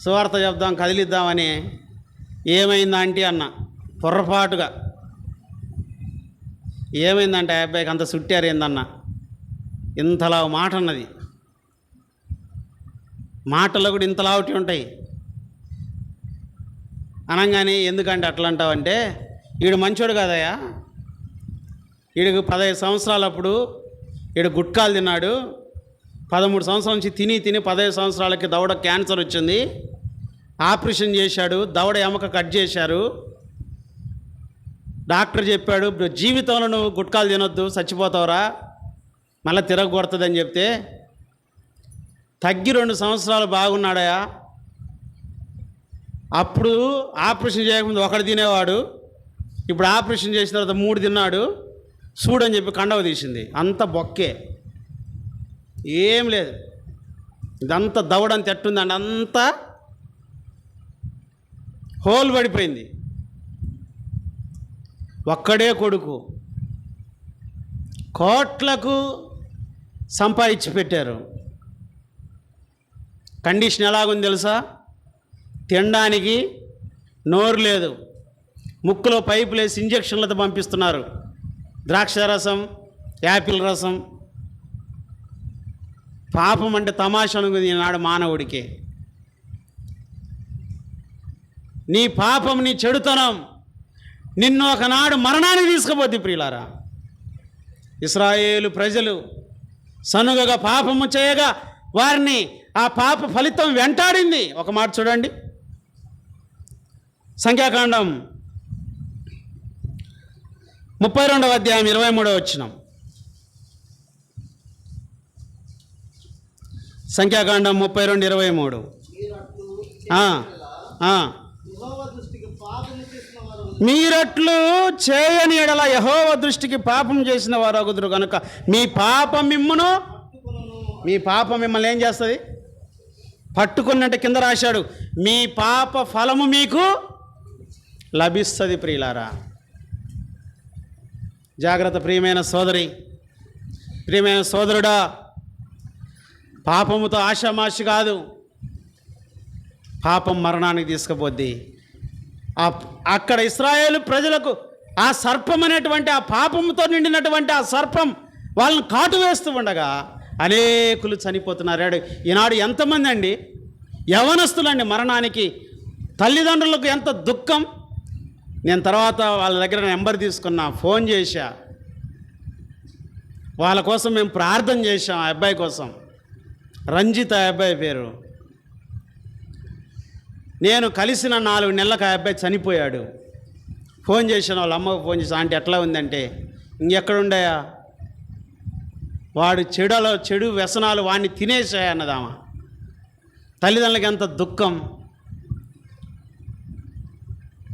సువార్త చెప్దాం, కదిలిద్దామని, ఏమైందా ఆంటీ అన్న పొర్రపాటుగా. ఏమైందంటే ఆ అబ్బాయికి అంత చుట్టారు ఏందన్న, ఇంతలా మాట అన్నది. మాటల్లో కూడా ఇంతలావుటి ఉంటాయి. అనగానే ఎందుకంటే అట్లా అంటావంటే, వీడు మంచోడు కాదయ్యా, వీడికి 15 సంవత్సరాలప్పుడు వీడు గుట్కాలు తిన్నాడు, 13 సంవత్సరాల నుంచి తిని 15 సంవత్సరాలకి దవడ క్యాన్సర్ వచ్చింది, ఆపరేషన్ చేశాడు, దవడ ఎముక కట్ చేశారు, డాక్టర్ చెప్పాడు జీవితంలో నువ్వు గుట్కాలు తినొద్దు, చచ్చిపోతావురా, మళ్ళీ తిరగకూడదని చెప్తే, తగ్గి 2 సంవత్సరాలు బాగున్నాడయా, అప్పుడు ఆపరేషన్ చేయకముందు ఒకటి తినేవాడు, ఇప్పుడు ఆపరేషన్ చేసిన తర్వాత 3 తిన్నాడు. చూడని చెప్పి కండవ తీసింది. అంత బొక్కే, ఏం లేదు. ఇదంతా దవడంత ఎట్టుందండి, అంతా హోల్ పడిపోయింది. ఒక్కడే కొడుకు, కోట్లకు సంపాదించి పెట్టారు. కండిషన్ ఎలాగుంది తెలుసా? తినడానికి నోరు లేదు, ముక్కులో పైపులు వేసి ఇంజక్షన్లతో పంపిస్తున్నారు. ద్రాక్ష రసం, యాపిల్ రసం. పాపం అంటే తమాషా అనుకుంది ఈనాడు మానవుడికి. నీ పాపం, నీ చెడుతనం నిన్ను ఒకనాడు మరణానికి తీసుకుపోద్ది ప్రియులారా. ఇశ్రాయేలు ప్రజలు సనుగగా పాపము చేయగా వారిని ఆ పాప ఫలితం వెంటాడింది. ఒక మాట చూడండి, సంఖ్యాకాండం 32వ అధ్యాయం 23వ వచనం. సంఖ్యాకాండం 32:23. మీరట్లు చేయని ఎడల యెహోవా దృష్టికి పాపం చేసిన వారు అగుదురు కనుక మీ పాపం మిమ్మల్ని ఏం చేస్తుంది? పట్టుకున్నట్టు కింద రాశాడు, మీ పాప ఫలము మీకు లభిస్తుంది. ప్రియులారా, జాగ్రత్త ప్రియమైన సోదరి, ప్రియమైన సోదరుడా. పాపముతో ఆషామాషి కాదు, పాపం మరణానికి తీసుకుపోద్ది. అక్కడ ఇశ్రాయేలు ప్రజలకు ఆ సర్పం అనేటువంటి, ఆ పాపముతో నిండినటువంటి ఆ సర్పం వాళ్ళని కాటు వేస్తూ ఉండగా అనేకులు చనిపోతున్నారు. ఈనాడు ఎంతమంది అండి యవనస్తులండి మరణానికి. తల్లిదండ్రులకు ఎంత దుఃఖం. నేను తర్వాత వాళ్ళ దగ్గర నెంబర్ తీసుకున్నా, ఫోన్ చేశా, వాళ్ళ కోసం మేము ప్రార్థన చేశాం. ఆ అబ్బాయి కోసం, రంజిత్ ఆ అబ్బాయి పేరు. నేను కలిసిన 4 నెలలకు ఆ అబ్బాయి చనిపోయాడు. ఫోన్ చేశాను, వాళ్ళ అమ్మకు ఫోన్ చేశాను, ఆంటీ ఎట్లా ఉందంటే, ఇంకెక్కడుండాయా, వాడు చెడు వ్యసనాలు వాడిని తినేసాయన్నదామా. తల్లిదండ్రులకి ఎంత దుఃఖం,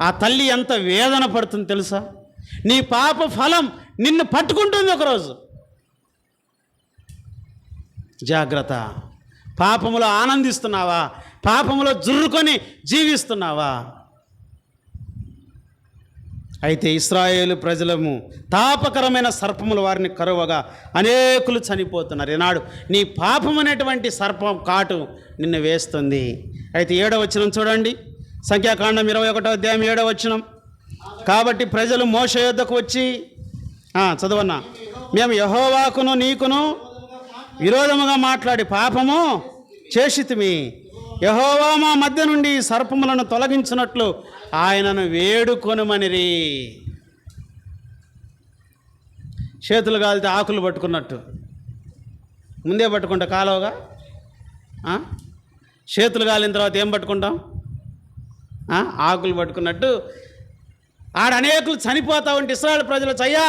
ఆ తల్లి ఎంత వేదన పడుతుంది తెలుసా? నీ పాప ఫలం నిన్ను పట్టుకుంటుంది ఒకరోజు. జాగ్రత్త. పాపములో ఆనందిస్తున్నావా? పాపములో జుర్రుకొని జీవిస్తున్నావా? అయితే ఇశ్రాయేలు ప్రజలము తాపకరమైన సర్పములు వారిని కరువగా అనేకులు చనిపోతున్నారు. ఈనాడు నీ పాపం అనేటువంటి సర్పం కాటు నిన్ను వేస్తుంది. అయితే 7వ వచనం చూడండి, సంఖ్యాకాండం 21వ అధ్యాయం 7వ వచనం. కాబట్టి ప్రజలు మోషే యొద్దకు వచ్చి, చదవన్నా, మేము యెహోవాకును నీకును విరోధముగా మాట్లాడి పాపము చేసితిమి. యెహోవా మా మధ్య నుండి సర్పములను తొలగించినట్లు ఆయనను వేడుకొనుమనిరి. చేతులు కాలితే ఆకులు పట్టుకున్నట్టు ముందే పట్టుకుంటా కాలువగా. చేతులు కాలిన తర్వాత ఏం పట్టుకుంటాం? ఆకులు పట్టుకున్నట్టు ఆడ అనేకులు చనిపోతా ఉంటే ఇశ్రాయేలు ప్రజలు చయ్యా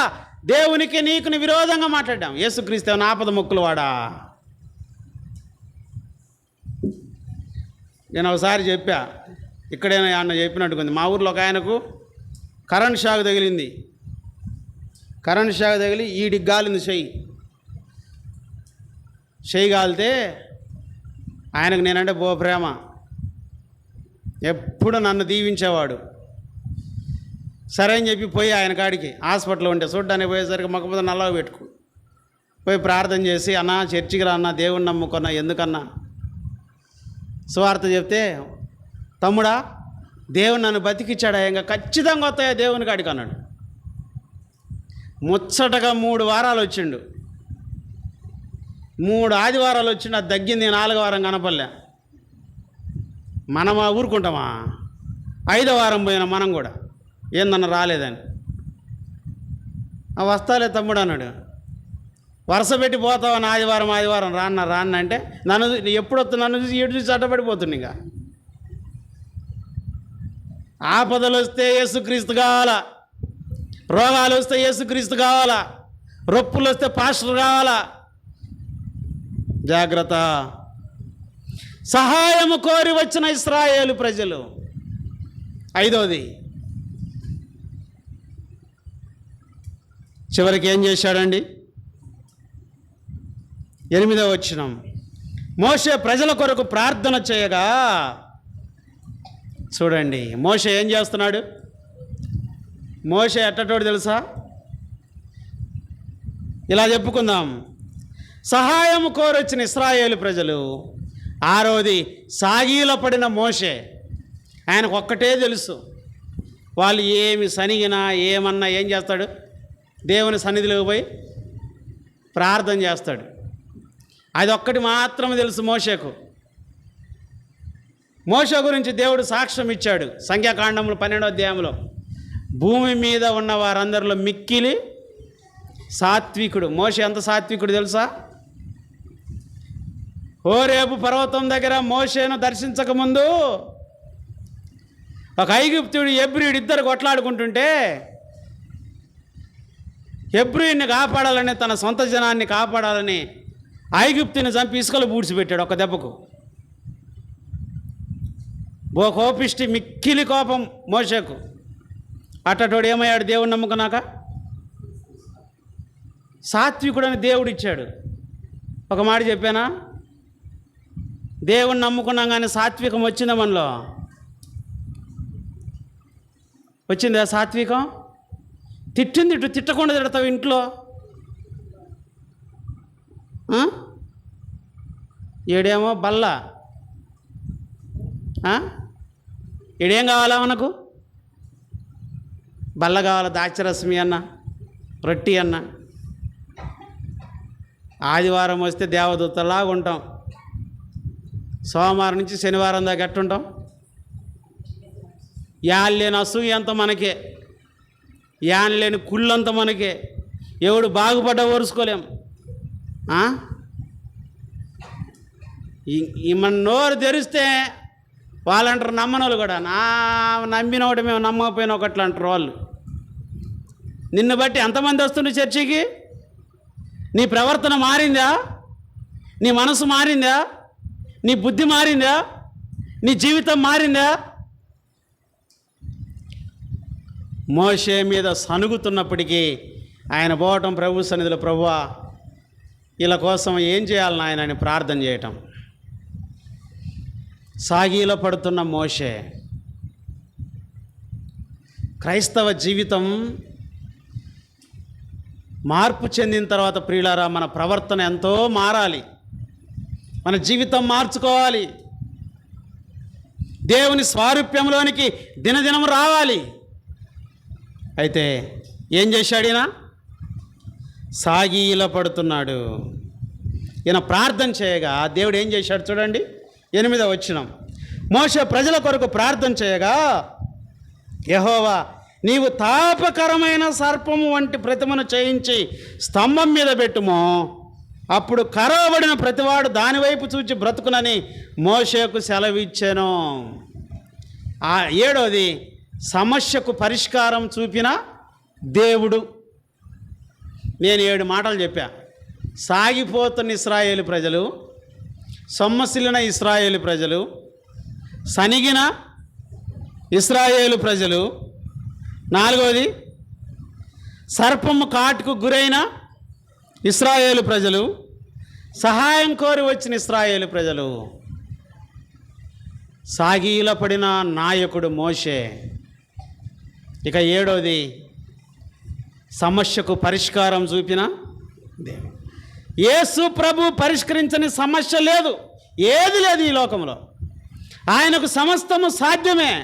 దేవునికి నీకుని విరోధంగా మాట్లాడాం. యేసుక్రీస్తు ఏమన్నా ఆపద మొక్కులు వాడా? నేను ఒకసారి చెప్పా, ఇక్కడైనా ఆయన చెప్పినట్టుకుంది. మా ఊర్లో ఒక ఆయనకు కరెంట్ షాక్ తగిలింది. కరెంట్ షాక్ తగిలి ఈడికి గాలింది చెయ్యి గాలితే ఆయనకు నేనంటే ప్రేమ. ఎప్పుడు నన్ను దీవించేవాడు. సరే అని చెప్పి పోయి ఆయన కాడికి హాస్పిటల్లో ఉంటే చూడ్డానికి పోయేసరికి మొక్క నల్లగా పోయి ప్రార్థన చేసి, అన్నా చర్చికి రా అన్నా, దేవుణ్ణి నమ్ముకున్నా, ఎందుకన్నా సువార్త చెప్తే, తమ్ముడా దేవుడు నన్ను బతికిచ్చాడా, ఇంకా ఖచ్చితంగా వస్తాయా దేవుని కాడికి అన్నాడు. ముచ్చటగా 3 వారాలు వచ్చిండు. 3 ఆదివారాలు వచ్చిండు. అది తగ్గింది. 4వ వారం కనపడలే. మనమా ఊరుకుంటామా? 5వ వారం పోయినా మనం కూడా, ఏందన్నా రాలేదని. వస్తాలే తమ్ముడు అన్నాడు. వరుస పెట్టి పోతావని ఆదివారం రాన్న అంటే నన్ను ఎప్పుడు వస్తా, నన్ను చూసి ఎటు చూసి అడ్డపడిపోతుంది. ఇంకా ఆపదలు వస్తే యేసుక్రీస్తు కావాలా, రోగాలు వస్తే యేసుక్రీస్తు కావాలా, రొప్పులు వస్తే పాస్టర్ కావాలా. జాగ్రత్త. సహాయము కోరి వచ్చిన ఇశ్రాయేలు ప్రజలు ఐదవది, చివరికి ఏం చేశాడండి? 8వ వచనం, మోషే ప్రజల కొరకు ప్రార్థన చేయగా. చూడండి, మోషే ఏం చేస్తున్నాడు? మోషే ఎట్టటోడు తెలుసా? ఇలా చెప్పుకుందాం. సహాయం కోరొచ్చిన ఇశ్రాయేలు ప్రజలు, ఆరోది సాగీలపడిన మోషే. ఆయనకు ఒక్కటే తెలుసు, వాళ్ళు ఏమి సనిగినా ఏమన్నా ఏం చేస్తాడు? దేవుని సన్నిధిలోకి పోయి ప్రార్థన చేస్తాడు. అది ఒక్కటి మాత్రమే తెలుసు మోషేకు. మోషే గురించి దేవుడు సాక్ష్యం ఇచ్చాడు సంఖ్యాకాండములు 12వ అధ్యాయంలో. భూమి మీద ఉన్న వారందరిలో మిక్కిలి సాత్వికుడు. మోషే ఎంత సాత్వికుడు తెలుసా? హోరేబు పర్వతం దగ్గర మోషేను దర్శించకముందు ఒక ఐగుప్తుడు హెబ్రీయుడు ఇద్దరు కొట్లాడుకుంటుంటే హెబ్రీయుని కాపాడాలని, తన సొంత జనాన్ని కాపాడాలని ఐగుప్తుని చంపి ఇసుకలు పూడ్చిపెట్టాడు ఒక దెబ్బకు. ఓ కోపిష్టి, మిక్కిలి కోపం మోషేకు. అట్టటోడు ఏమయ్యాడు? దేవుని నమ్ముకున్నాక సాత్వికుడని దేవుడు ఇచ్చాడు. ఒక మాట చెప్పానా? దేవుని నమ్ముకున్నాం కానీ సాత్వికం వచ్చిందా మనలో? వచ్చిందా సాత్వికం? తిట్టింది ఇటు తిట్టకుండా తిడతావు ఇంట్లో. ఈడేమో బల్ల, ఈడేం కావాలా మనకు? బల్ల కావాలా, దాచరశ్మి అన్న, రొట్టి అన్న. ఆదివారం వస్తే దేవదూతలాగా ఉంటాం, సోమవారం నుంచి శనివారం దాకా ఎట్టుంటాం? యాన్ లేని అసూయ అంత మనకే, యాన్ లేని కుళ్ళంత మనకే. ఎవడు బాగుపడ్డా ఓరుసుకోలేం. ఈ మన నోరు తెరిస్తే వాళ్ళంటారు, నమ్మనోళ్ళు కూడా. నమ్మిన ఒకటి మేము నమ్మకపోయినా ఒకట్లు అంటారు వాళ్ళు. నిన్ను బట్టి ఎంతమంది వస్తుండే చర్చికి? నీ ప్రవర్తన మారిందా? నీ మనసు మారిందా? నీ బుద్ధి మారిందా? నీ జీవితం మారిందా? మోషే మీద సనుగుతున్నప్పటికీ ఆయన పోవటం ప్రభు సన్నిధిలో, ప్రభువా వీళ్ళ కోసం ఏం చేయాలని ఆయన ప్రార్థన చేయటం. సాగీలో పడుతున్న మోషే. క్రైస్తవ జీవితం మార్పు చెందిన తర్వాత ప్రియులారా, మన ప్రవర్తన ఎంతో మారాలి, మన జీవితం మార్చుకోవాలి, దేవుని స్వారూప్యంలోనికి దినదినం రావాలి. అయితే ఏం చేశాడు ఈయన? సాగీల పడుతున్నాడు. ఈయన ప్రార్థన చేయగా దేవుడు ఏం చేశాడు చూడండి, 8వ వచనం. మోషే ప్రజల కొరకు ప్రార్థన చేయగా, యెహోవా నీవు తాపకరమైన సర్పము వంటి ప్రతిమను చేయించి స్తంభం మీద పెట్టుమో, అప్పుడు కరవబడిన ప్రతివాడు దానివైపు చూచి బ్రతుకునని మోషేకు సెలవిచ్చాను. 7వది, సమస్యకు పరిష్కారం చూపిన దేవుడు. నేను 7 మాటలు చెప్పా. సాగిపోతున్న ఇశ్రాయేలు ప్రజలు, సొమ్మసిల్లిన ఇశ్రాయేలు ప్రజలు, సనిగిన ఇశ్రాయేలు ప్రజలు. 4వది, సర్పము కాటుకు గురైన ఇశ్రాయేలు ప్రజలు, సహాయం కోరి వచ్చిన ఇశ్రాయేలు ప్రజలు. సాగీల పడిన నాయకుడు మోషే. ఇక 7వది, సమస్యకు పరిష్కారం చూపిన దేవుడు. యేసు ప్రభు పరిష్కరించని సమస్య లేదు, ఏది లేదు ఈ లోకంలో. ఆయనకు సమస్తము సాధ్యమే.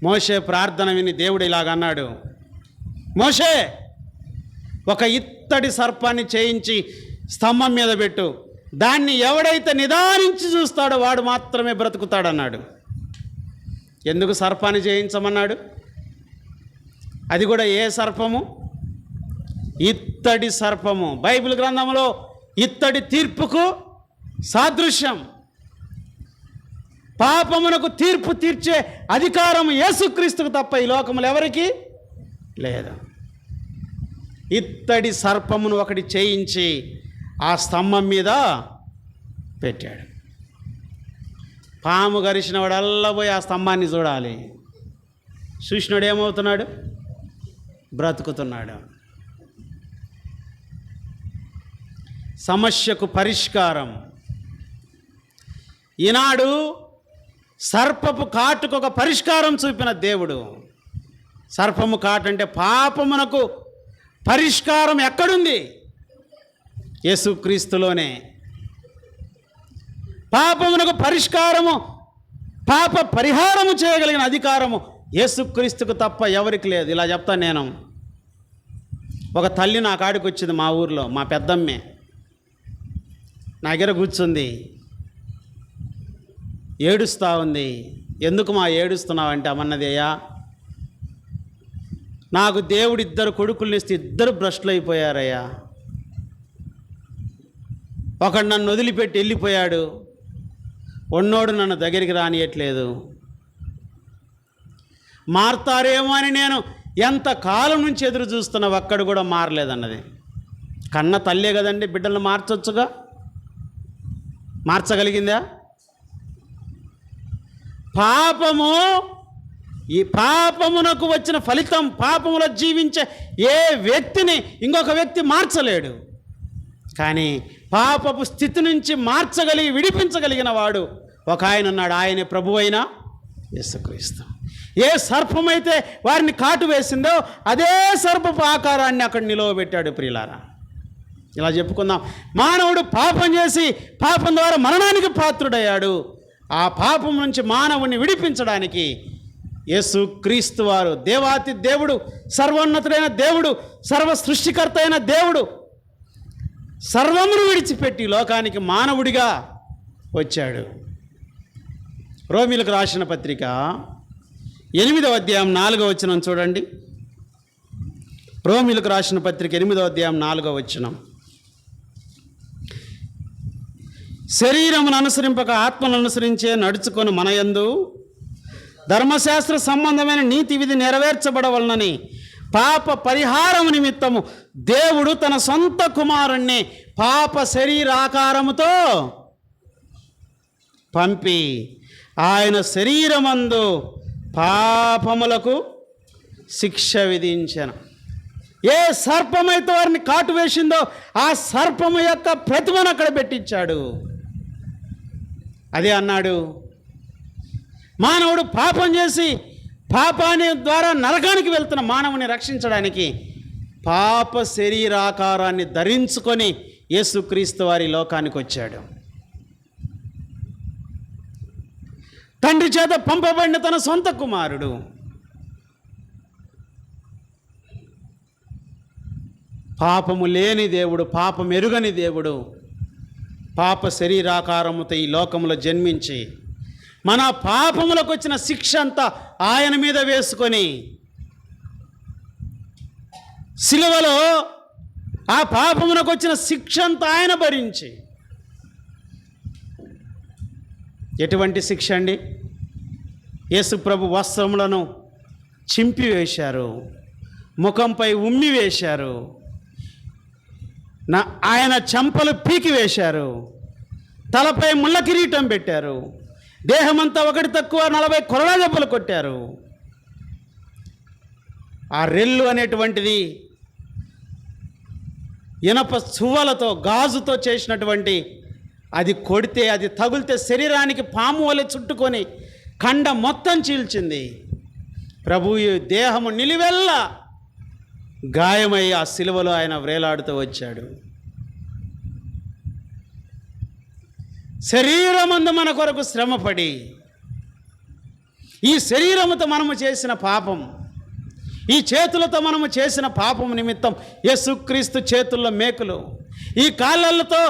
మోషే ప్రార్థన విని దేవుడు ఇలాగన్నాడు, మోషే ఒక ఇత్తడి సర్పాన్ని చేయించి స్తంభం మీద పెట్టు, దాన్ని ఎవడైతే నిదానించి చూస్తాడో వాడు మాత్రమే బ్రతుకుతాడన్నాడు. ఎందుకు సర్పాన్ని చేయించమన్నాడు? అది కూడా ఏ సర్పము? ఇత్తడి సర్పము. బైబిల్ గ్రంథంలో ఇత్తడి తీర్పుకు సాదృశ్యం. పాపమునకు తీర్పు తీర్చే అధికారం యేసుక్రీస్తుకు తప్ప ఈ లోకములు ఎవరికి లేదు. ఇత్తడి సర్పమును ఒకటి చేయించి ఆ స్తంభం మీద పెట్టాడు. పాము గరిచిన వాడల్లా పోయి ఆ స్తంభాన్ని చూడాలి. చూసినాడు ఏమవుతున్నాడు? బ్రతుకుతున్నాడు. సమస్యకు పరిష్కారం. ఈనాడు సర్పపు కాటుకు ఒక పరిష్కారం చూపిన దేవుడు. సర్పము కాటు అంటే పాపమునకు పరిష్కారం ఎక్కడుంది? యేసుక్రీస్తులోనే. పాపమునకు పరిష్కారము, పాప పరిహారము చేయగలిగిన అధికారము యేసుక్రీస్తుకు తప్ప ఎవరికి లేదు. ఇలా చెప్తాను నేను. ఒక తల్లి నా కాడికి వచ్చింది మా ఊర్లో, మా పెద్దమ్మే నా దగ్గర కూర్చుంది, ఏడుస్తూ ఉంది. ఎందుకు మా ఏడుస్తున్నావు అంటే, అమ్మన్నదయ్యా, నాకు దేవుడు 2 కొడుకుల్ని ఇస్తే 2 భ్రష్టులు అయిపోయారయ్యా. ఒకడు నన్ను వదిలిపెట్టి వెళ్ళిపోయాడు, ఉన్నోడు నన్ను దగ్గరికి రానియట్లేదు. మారతారేమో అని నేను ఎంత కాలం నుంచి ఎదురు చూస్తున్నా, ఒక్కడు కూడా మారలేదన్నది. కన్న తల్లే కదండి, బిడ్డలను మార్చొచ్చుగా. మార్చగలిగిందా? పాపము, ఈ పాపమునకు వచ్చిన ఫలితం, పాపములో జీవించే ఏ వ్యక్తిని ఇంకొక వ్యక్తి మార్చలేడు. కానీ పాపపు స్థితి నుంచి మార్చగలిగి విడిపించగలిగిన వాడు ఒక ఆయన ఉన్నాడు. ఆయనే ప్రభువైన యేసుక్రీస్తు. ఏ సర్పమైతే వారిని కాటు వేసిందో అదే సర్పపు ఆకారాన్ని అక్కడ నిలవబెట్టాడు. ప్రియులారా, ఇలా చెప్పుకుందాం. మానవుడు పాపం చేసి పాపం ద్వారా మరణానికి పాత్రుడయ్యాడు. ఆ పాపం నుంచి మానవుని విడిపించడానికి యేసుక్రీస్తు వారు, దేవాతి దేవుడు, సర్వోన్నతుడైన దేవుడు, సర్వ సృష్టికర్త అయిన దేవుడు, సర్వమును విడిచిపెట్టి లోకానికి మానవుడిగా వచ్చాడు. రోమీలకు రాసిన పత్రిక 8వ అధ్యాయం 4వ వచనం చూడండి. రోమీలకు రాసిన పత్రిక 8వ అధ్యాయం 4వ వచనం. శరీరమును అనుసరింపక ఆత్మను అనుసరించే నడుచుకొని మనయందు ధర్మశాస్త్ర సంబంధమైన నీతి విధి నెరవేర్చబడవలనని పాప పరిహారము నిమిత్తము దేవుడు తన సొంత కుమారుణ్ణి పాప శరీరాకారముతో పంపి ఆయన శరీరమందు పాపములకు శిక్ష విధించెను. ఏ సర్పమైతే వారిని కాటు వేసిందో ఆ సర్పము యొక్క ప్రతిమను అక్కడ పెట్టించాడు. అదే అన్నాడు, మానవుడు పాపం చేసి పాపాన్ని ద్వారా నరకానికి వెళ్తున్న మానవుని రక్షించడానికి పాప శరీరాకారాన్ని ధరించుకొని యేసుక్రీస్తు వారి లోకానికి వచ్చాడు. తండ్రి చేత పంపబడిన తన సొంత కుమారుడు. పాపము లేని దేవుడు, పాపం ఎరుగని దేవుడు పాప శరీరాకారముతో ఈ లోకంలో జన్మించి మన పాపములకు వచ్చిన శిక్ష అంతా ఆయన మీద వేసుకొని సిలువలో ఆ పాపమునకు వచ్చిన శిక్ష అంతా ఆయన భరించి. ఎటువంటి శిక్ష అండి? యేసు ప్రభు వస్త్రములను చింపివేశారు, ముఖంపై ఉమ్మి వేశారు, ఆయన చెంపలు పీకి వేశారు, తలపై ముళ్ళ కిరీటం పెట్టారు, దేహమంతా ఒకటి తక్కువ 40 కొరడా దెబ్బలు కొట్టారు. ఆ రెల్లు అనేటువంటిది ఇనప చువ్వలతో, గాజుతో చేసినటువంటి, అది కొడితే, అది తగులితే శరీరానికి పాము వలె చుట్టుకొని కండ మొత్తం చీల్చింది. ప్రభు దేహము నిలివెల్లా గాయమై ఆ సిలువలో ఆయన వ్రేలాడుతూ వచ్చాడు. శరీరమందు మన కొరకు శ్రమపడి, ఈ శరీరముతో మనము చేసిన పాపం, ఈ చేతులతో మనము చేసిన పాపం నిమిత్తం యేసుక్రీస్తు చేతుల్లో మేకులు, ఈ కాళ్ళతో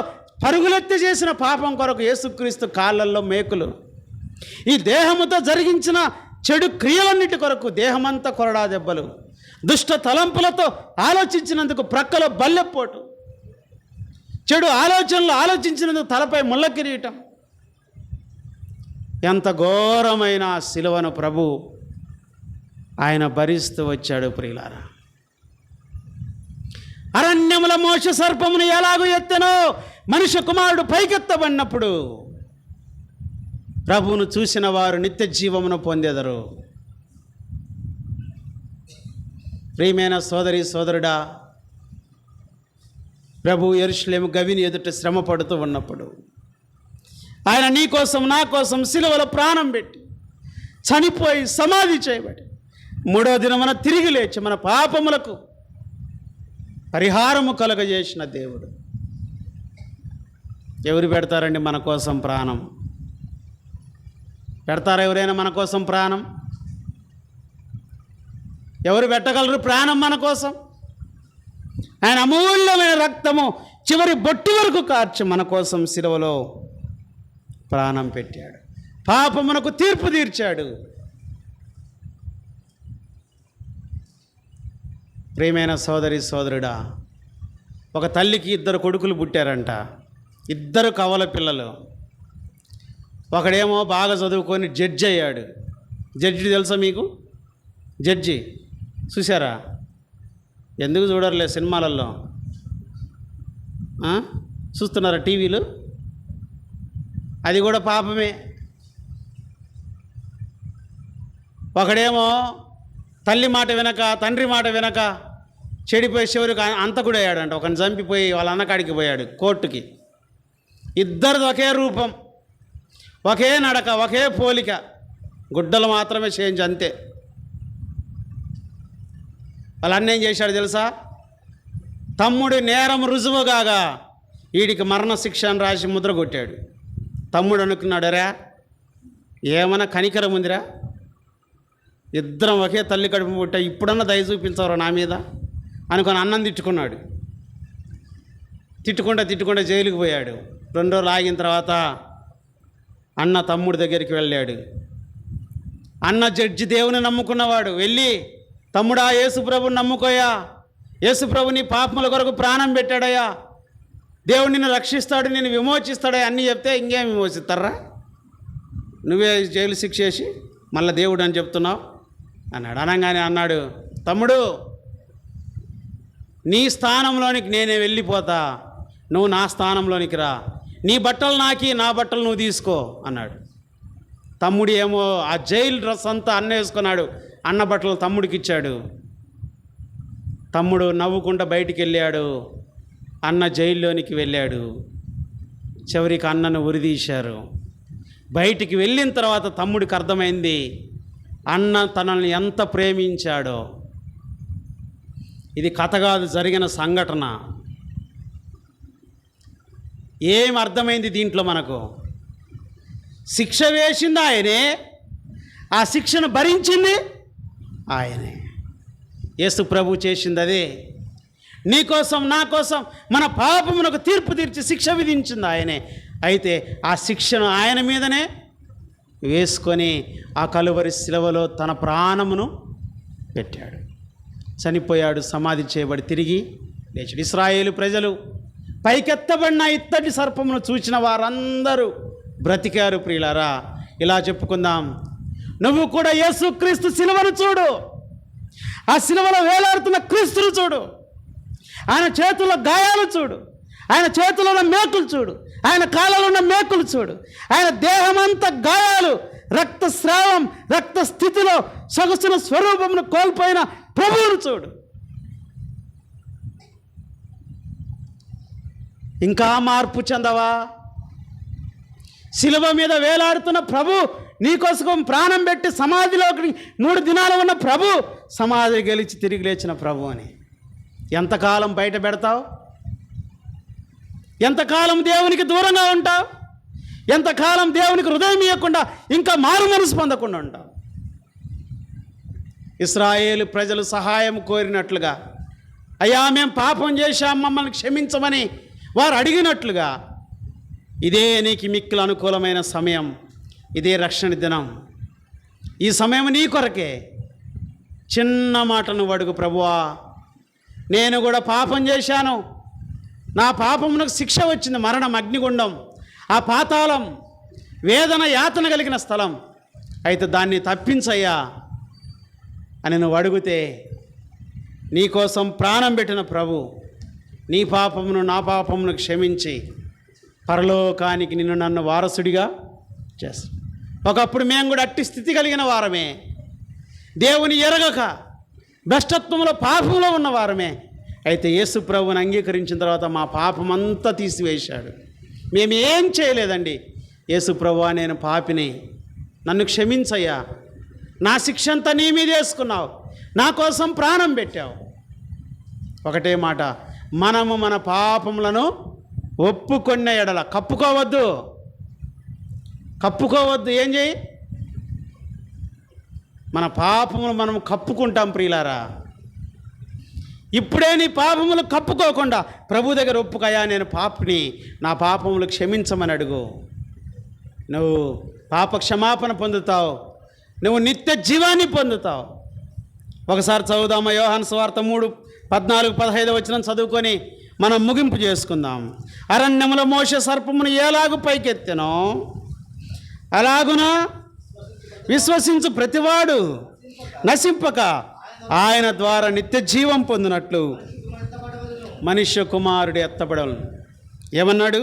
పరుగులెత్తి చేసిన పాపం కొరకు యేసుక్రీస్తు కాళ్ళల్లో మేకులు, ఈ దేహముతో జరిగించిన చెడు క్రియలన్నిటి కొరకు దేహమంతా కొరడా దెబ్బలు, దుష్ట తలంపులతో ఆలోచించినందుకు ప్రక్కలో బల్లెపోటు, చెడు ఆలోచనలు ఆలోచించినందుకు తలపై ముళ్ళ కిరీటం. ఎంత ఘోరమైన సిలువను ప్రభు ఆయన భరిస్తూ వచ్చాడు. ప్రియులారా, అరణ్యముల మోక్ష సర్పమును ఎలాగూ ఎత్తెనో మనుష్య కుమారుడు పైకెత్తబడినప్పుడు ప్రభువును చూసిన వారు నిత్య జీవమును పొందెదరు. ప్రియమైన సోదరి సోదరుడా, ప్రభు యెరూషలేము గవిని ఎదుట శ్రమ పడుతూ ఉన్నప్పుడు ఆయన నీ కోసం నా కోసం సిలువలో ప్రాణం పెట్టి చనిపోయి సమాధి చేయబడి 3వ దినమున తిరిగి లేచి మన పాపములకు పరిహారము కలుగజేసిన దేవుడు. ఎవరు పెడతారండి మన కోసం ప్రాణం? పెడతారా ఎవరైనా మన కోసం ప్రాణం? ఎవరు పెట్టగలరు ప్రాణం మన కోసం? ఆయన అమూల్యమైన రక్తము చివరి బొట్టు వరకు కార్చి మన కోసం సిలువలో ప్రాణం పెట్టాడు. పాపమునకు తీర్పు తీర్చాడు. ప్రియమైన సోదరి సోదరుడా, ఒక తల్లికి 2 కొడుకులు పుట్టారంట. 2 కవల పిల్లలు. ఒకడేమో బాగా చదువుకొని జడ్జి అయ్యాడు. జడ్జి తెలుసా మీకు? జడ్జి చూసారా? ఎందుకు చూడరులే సినిమాలలో, చూస్తున్నారా టీవీలు? అది కూడా పాపమే. ఒకడేమో తల్లి మాట వినక తండ్రి మాట వినక చెడిపోయి చివరికి అంతకుడు అయ్యాడంట. ఒకని చంపిపోయి వాళ్ళ అన్నకాడికి పోయాడు కోర్టుకి. 2 ఒకే రూపం, ఒకే నడక, ఒకే పోలిక, గుడ్డలు మాత్రమే చేంజ్ అంతే. వాళ్ళ అన్న ఏం చేశాడు తెలుసా? తమ్ముడి నేరం రుజువు కాగా వీడికి మరణశిక్ష అని రాసి ముద్ర కొట్టాడు. తమ్ముడు అనుకున్నాడరా, ఏమన్నా కనికరం ఉందిరా, 2 ఒకే తల్లి కడుపు పుట్టా, ఇప్పుడన్నా దయ చూపించవరా నా మీద అనుకొని అన్నం తిట్టుకున్నాడు. తిట్టుకుంటా జైలుకి పోయాడు. 2 రోజులు ఆగిన తర్వాత అన్న తమ్ముడి దగ్గరికి వెళ్ళాడు. అన్న జడ్జి దేవుని నమ్ముకున్నవాడు. వెళ్ళి, తమ్ముడా యేసుప్రభుని నమ్ముకోయా, యేసుప్రభు నీ పాపముల కొరకు ప్రాణం పెట్టాడయ్యా, దేవుడు నిన్ను రక్షిస్తాడు, నిన్ను విమోచిస్తాడయ్యా అన్నీ చెప్తే ఇంకేం విమోచిస్తారా? నువ్వే జైలు శిక్ష చేసి మళ్ళీ దేవుడు అని చెప్తున్నావు అన్నాడు. అనగానే అన్నాడు, తమ్ముడు నీ స్థానంలోనికి నేనే వెళ్ళిపోతా, నువ్వు నా స్థానంలోనికి రా, నీ బట్టలు నాకి, నా బట్టలు నువ్వు తీసుకో అన్నాడు. తమ్ముడు ఏమో ఆ జైలు డ్రెస్ అంతా అన్న వేసుకున్నాడు, అన్న బట్టలు తమ్ముడికి ఇచ్చాడు. తమ్ముడు నవ్వుకుంటూ బయటికి వెళ్ళాడు. అన్న జైల్లోనికి వెళ్ళాడు. చివరికి అన్నను ఉరిదీశారు. బయటికి వెళ్ళిన తర్వాత తమ్ముడికి అర్థమైంది అన్న తనని ఎంత ప్రేమించాడో. ఇది కథ కాదు, జరిగిన సంఘటన. ఏం అర్థమైంది దీంట్లో మనకు? శిక్ష వేసింది ఆయనే, ఆ శిక్షను భరించింది ఆయనే. యేసు ప్రభు చేసింది అదే. నీ కోసం నా కోసం మన పాపమునకు తీర్పు తీర్చి శిక్ష విధించింది ఆయనే. అయితే ఆ శిక్షను ఆయన మీదనే వేసుకొని ఆ కలువరి శిలువలో తన ప్రాణమును పెట్టాడు. చనిపోయాడు, సమాధి చేయబడి తిరిగి లేచాడు. ఇశ్రాయేలు ప్రజలు పైకెత్తబడిన ఇత్తడి సర్పమును చూచిన వారందరూ బ్రతికారు. ప్రియులారా, ఇలా చెప్పుకుందాం, నువ్వు కూడా యేసుక్రీస్తు శిలువను చూడు, ఆ శిలువలో వేలాడుతున్న క్రీస్తును చూడు, ఆయన చేతుల్లో గాయాలు చూడు, ఆయన చేతుల్లో ఉన్న మేకులు చూడు, ఆయన కాళ్ళలో ఉన్న మేకులు చూడు, ఆయన దేహమంతా గాయాలు, రక్తస్రావం, రక్త స్థితిలో సొగసున స్వరూపమును కోల్పోయిన ప్రభువును చూడు. ఇంకా మార్పు చెందవా? శిలువ మీద వేలాడుతున్న ప్రభు, నీకోసం ప్రాణం పెట్టి సమాధిలోకి 3 దినాలు ఉన్న ప్రభు, సమాధి గెలిచి తిరిగి లేచిన ప్రభు అని ఎంతకాలం బయట పెడతావు? ఎంతకాలం దేవునికి దూరంగా ఉంటావు? ఎంతకాలం దేవునికి హృదయం ఇవ్వకుండా ఇంకా మారు మనసు పొందకుండా ఉంటావు? ఇశ్రాయేలు ప్రజలు సహాయం కోరినట్లుగా, అయ్యా మేము పాపం చేశాం మమ్మల్ని క్షమించమని వారు అడిగినట్లుగా, ఇదే నీకు మిక్కిలి అనుకూలమైన సమయం, ఇదే రక్షణ దినం. ఈ సమయం నీ కొరకే. చిన్న మాటను అడుగు, ప్రభువా నేను కూడా పాపం చేశాను, నా పాపమునకు శిక్ష వచ్చింది, మరణం, అగ్నిగుండం, ఆ పాతాళం, వేదన యాతన కలిగిన స్థలం, అయితే దాన్ని తప్పించయ్యా అని నువ్వు అడిగితే, నీకోసం ప్రాణం పెట్టిన ప్రభు నీ పాపమును నా పాపమును క్షమించి పరలోకానికి నిన్ను నన్ను వారసుడిగా చేస్తాడు. ఒకప్పుడు మేము కూడా అట్టి స్థితి కలిగిన వారమే, దేవుని ఎరగక భ్రష్టత్వంలో పాపంలో ఉన్న వారమే. అయితే యేసు ప్రభువుని అంగీకరించిన తర్వాత మా పాపమంతా తీసివేశాడు. మేము ఏం చేయలేదండి. యేసు ప్రభువా, నేను పాపిని, నన్ను క్షమించయ్యా, నా శిక్ష అంతా నీ మీద వేసుకున్నావు, నా కోసం ప్రాణం పెట్టావు. ఒకటే మాట, మనము మన పాపములను ఒప్పుకొన్న ఎడల కప్పుకోవద్దు. ఏం చేయి? మన పాపములు మనం కప్పుకుంటాం ప్రియులారా. ఇప్పుడే నీ పాపములు కప్పుకోకుండా ప్రభు దగ్గర ఒప్పుకయ్యా, నేను పాపిని, నా పాపములు క్షమించమని అడుగు. నువ్వు పాప క్షమాపణ పొందుతావు, నువ్వు నిత్య జీవాన్ని పొందుతావు. ఒకసారి చదువుదామా? యోహాను సువార్త 3:14-15 వచనం చదువుకొని మనం ముగింపు చేసుకుందాం. అరణ్యములో మోషే సర్పమును ఎలాగు పైకెత్తెనో అలాగున విశ్వసించు ప్రతివాడు నశింపక ఆయన ద్వారా నిత్య జీవం పొందినట్లు మనుష్య కుమారుడు ఎత్తబడను. ఏమన్నాడు?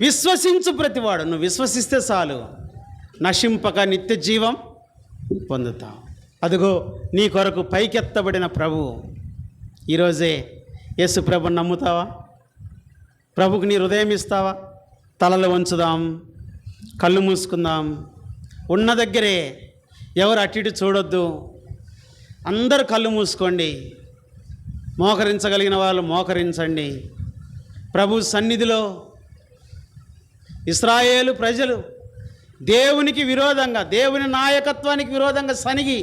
విశ్వసించు ప్రతివాడు. నువ్వు విశ్వసిస్తే చాలు, నశింపక నిత్య జీవం పొందుతావు. అదిగో నీ కొరకు పైకెత్తబడిన ప్రభువు. ఈరోజే యేసు ప్రభుని నమ్ముతావా? ప్రభుకు నీ హృదయం ఇస్తావా? తలలు వంచుదాం, కళ్ళు మూసుకుందాం. ఉన్న దగ్గరే ఎవరు అటు ఇటు చూడొద్దు. అందరూ కళ్ళు మూసుకోండి. మోకరించగలిగిన వాళ్ళు మోకరించండి. ప్రభు సన్నిధిలో ఇశ్రాయేలు ప్రజలు దేవునికి విరోధంగా, దేవుని నాయకత్వానికి విరోధంగా సనిగి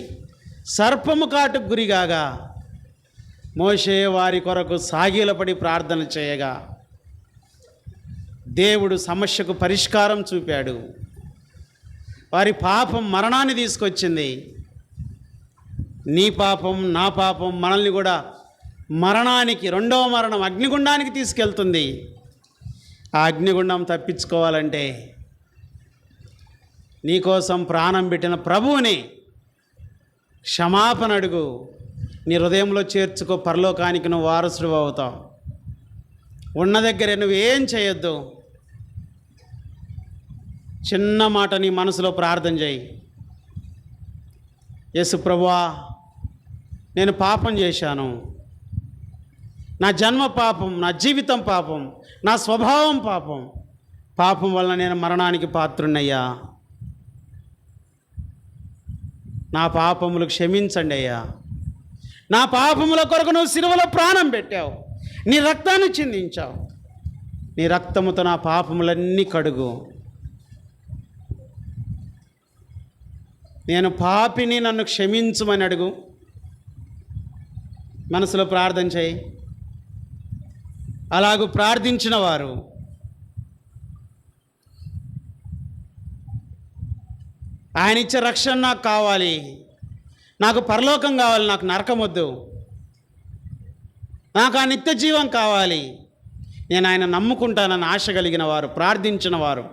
సర్పము కాటుకు గురిగాగా మోషే వారి కొరకు సాగిలపడి ప్రార్థన చేయగా దేవుడు సమస్యకు పరిష్కారం చూపాడు. వారి పాపం మరణాన్ని తీసుకొచ్చింది. నీ పాపం, నా పాపం మనల్ని కూడా మరణానికి, రెండవ మరణం, అగ్నిగుండానికి తీసుకెళ్తుంది. ఆ అగ్నిగుండం తప్పించుకోవాలంటే నీకోసం ప్రాణం పెట్టిన ప్రభువుని క్షమాపణ అడుగు. నీ హృదయంలో చేర్చుకో. పరలోకానికి నువ్వు వారసుడు అవుతావు. ఉన్న దగ్గరే నువ్వేం చేయొద్దు. చిన్న మాట నీ మనసులో ప్రార్థన చేయి. యేసు ప్రభువా, నేను పాపం చేశాను. నా జన్మ పాపం, నా జీవితం పాపం, నా స్వభావం పాపం. పాపం వల్ల నేను మరణానికి పాత్రున్నయ్యా. నా పాపములు క్షమించండి అయ్యా. నా పాపముల కొరకు నువ్వు సిలువలో ప్రాణం పెట్టావు, నీ రక్తాన్ని చిందించావు. నీ రక్తముతో నా పాపములన్నీ కడుగు. నేను పాపిని, నన్ను క్షమించుమని అడుగు. మనసులో ప్రార్థన చేయి. అలాగూ ప్రార్థించిన వారు ఆయన ఇచ్చే రక్షణ నాకు కావాలి, నాకు పరలోకం కావాలి, నాకు నరకం వద్దు, నాకు ఆ నిత్య జీవం కావాలి, నేను ఆయన నమ్ముకుంటానని ఆశ కలిగిన వారు, ప్రార్థించిన వారు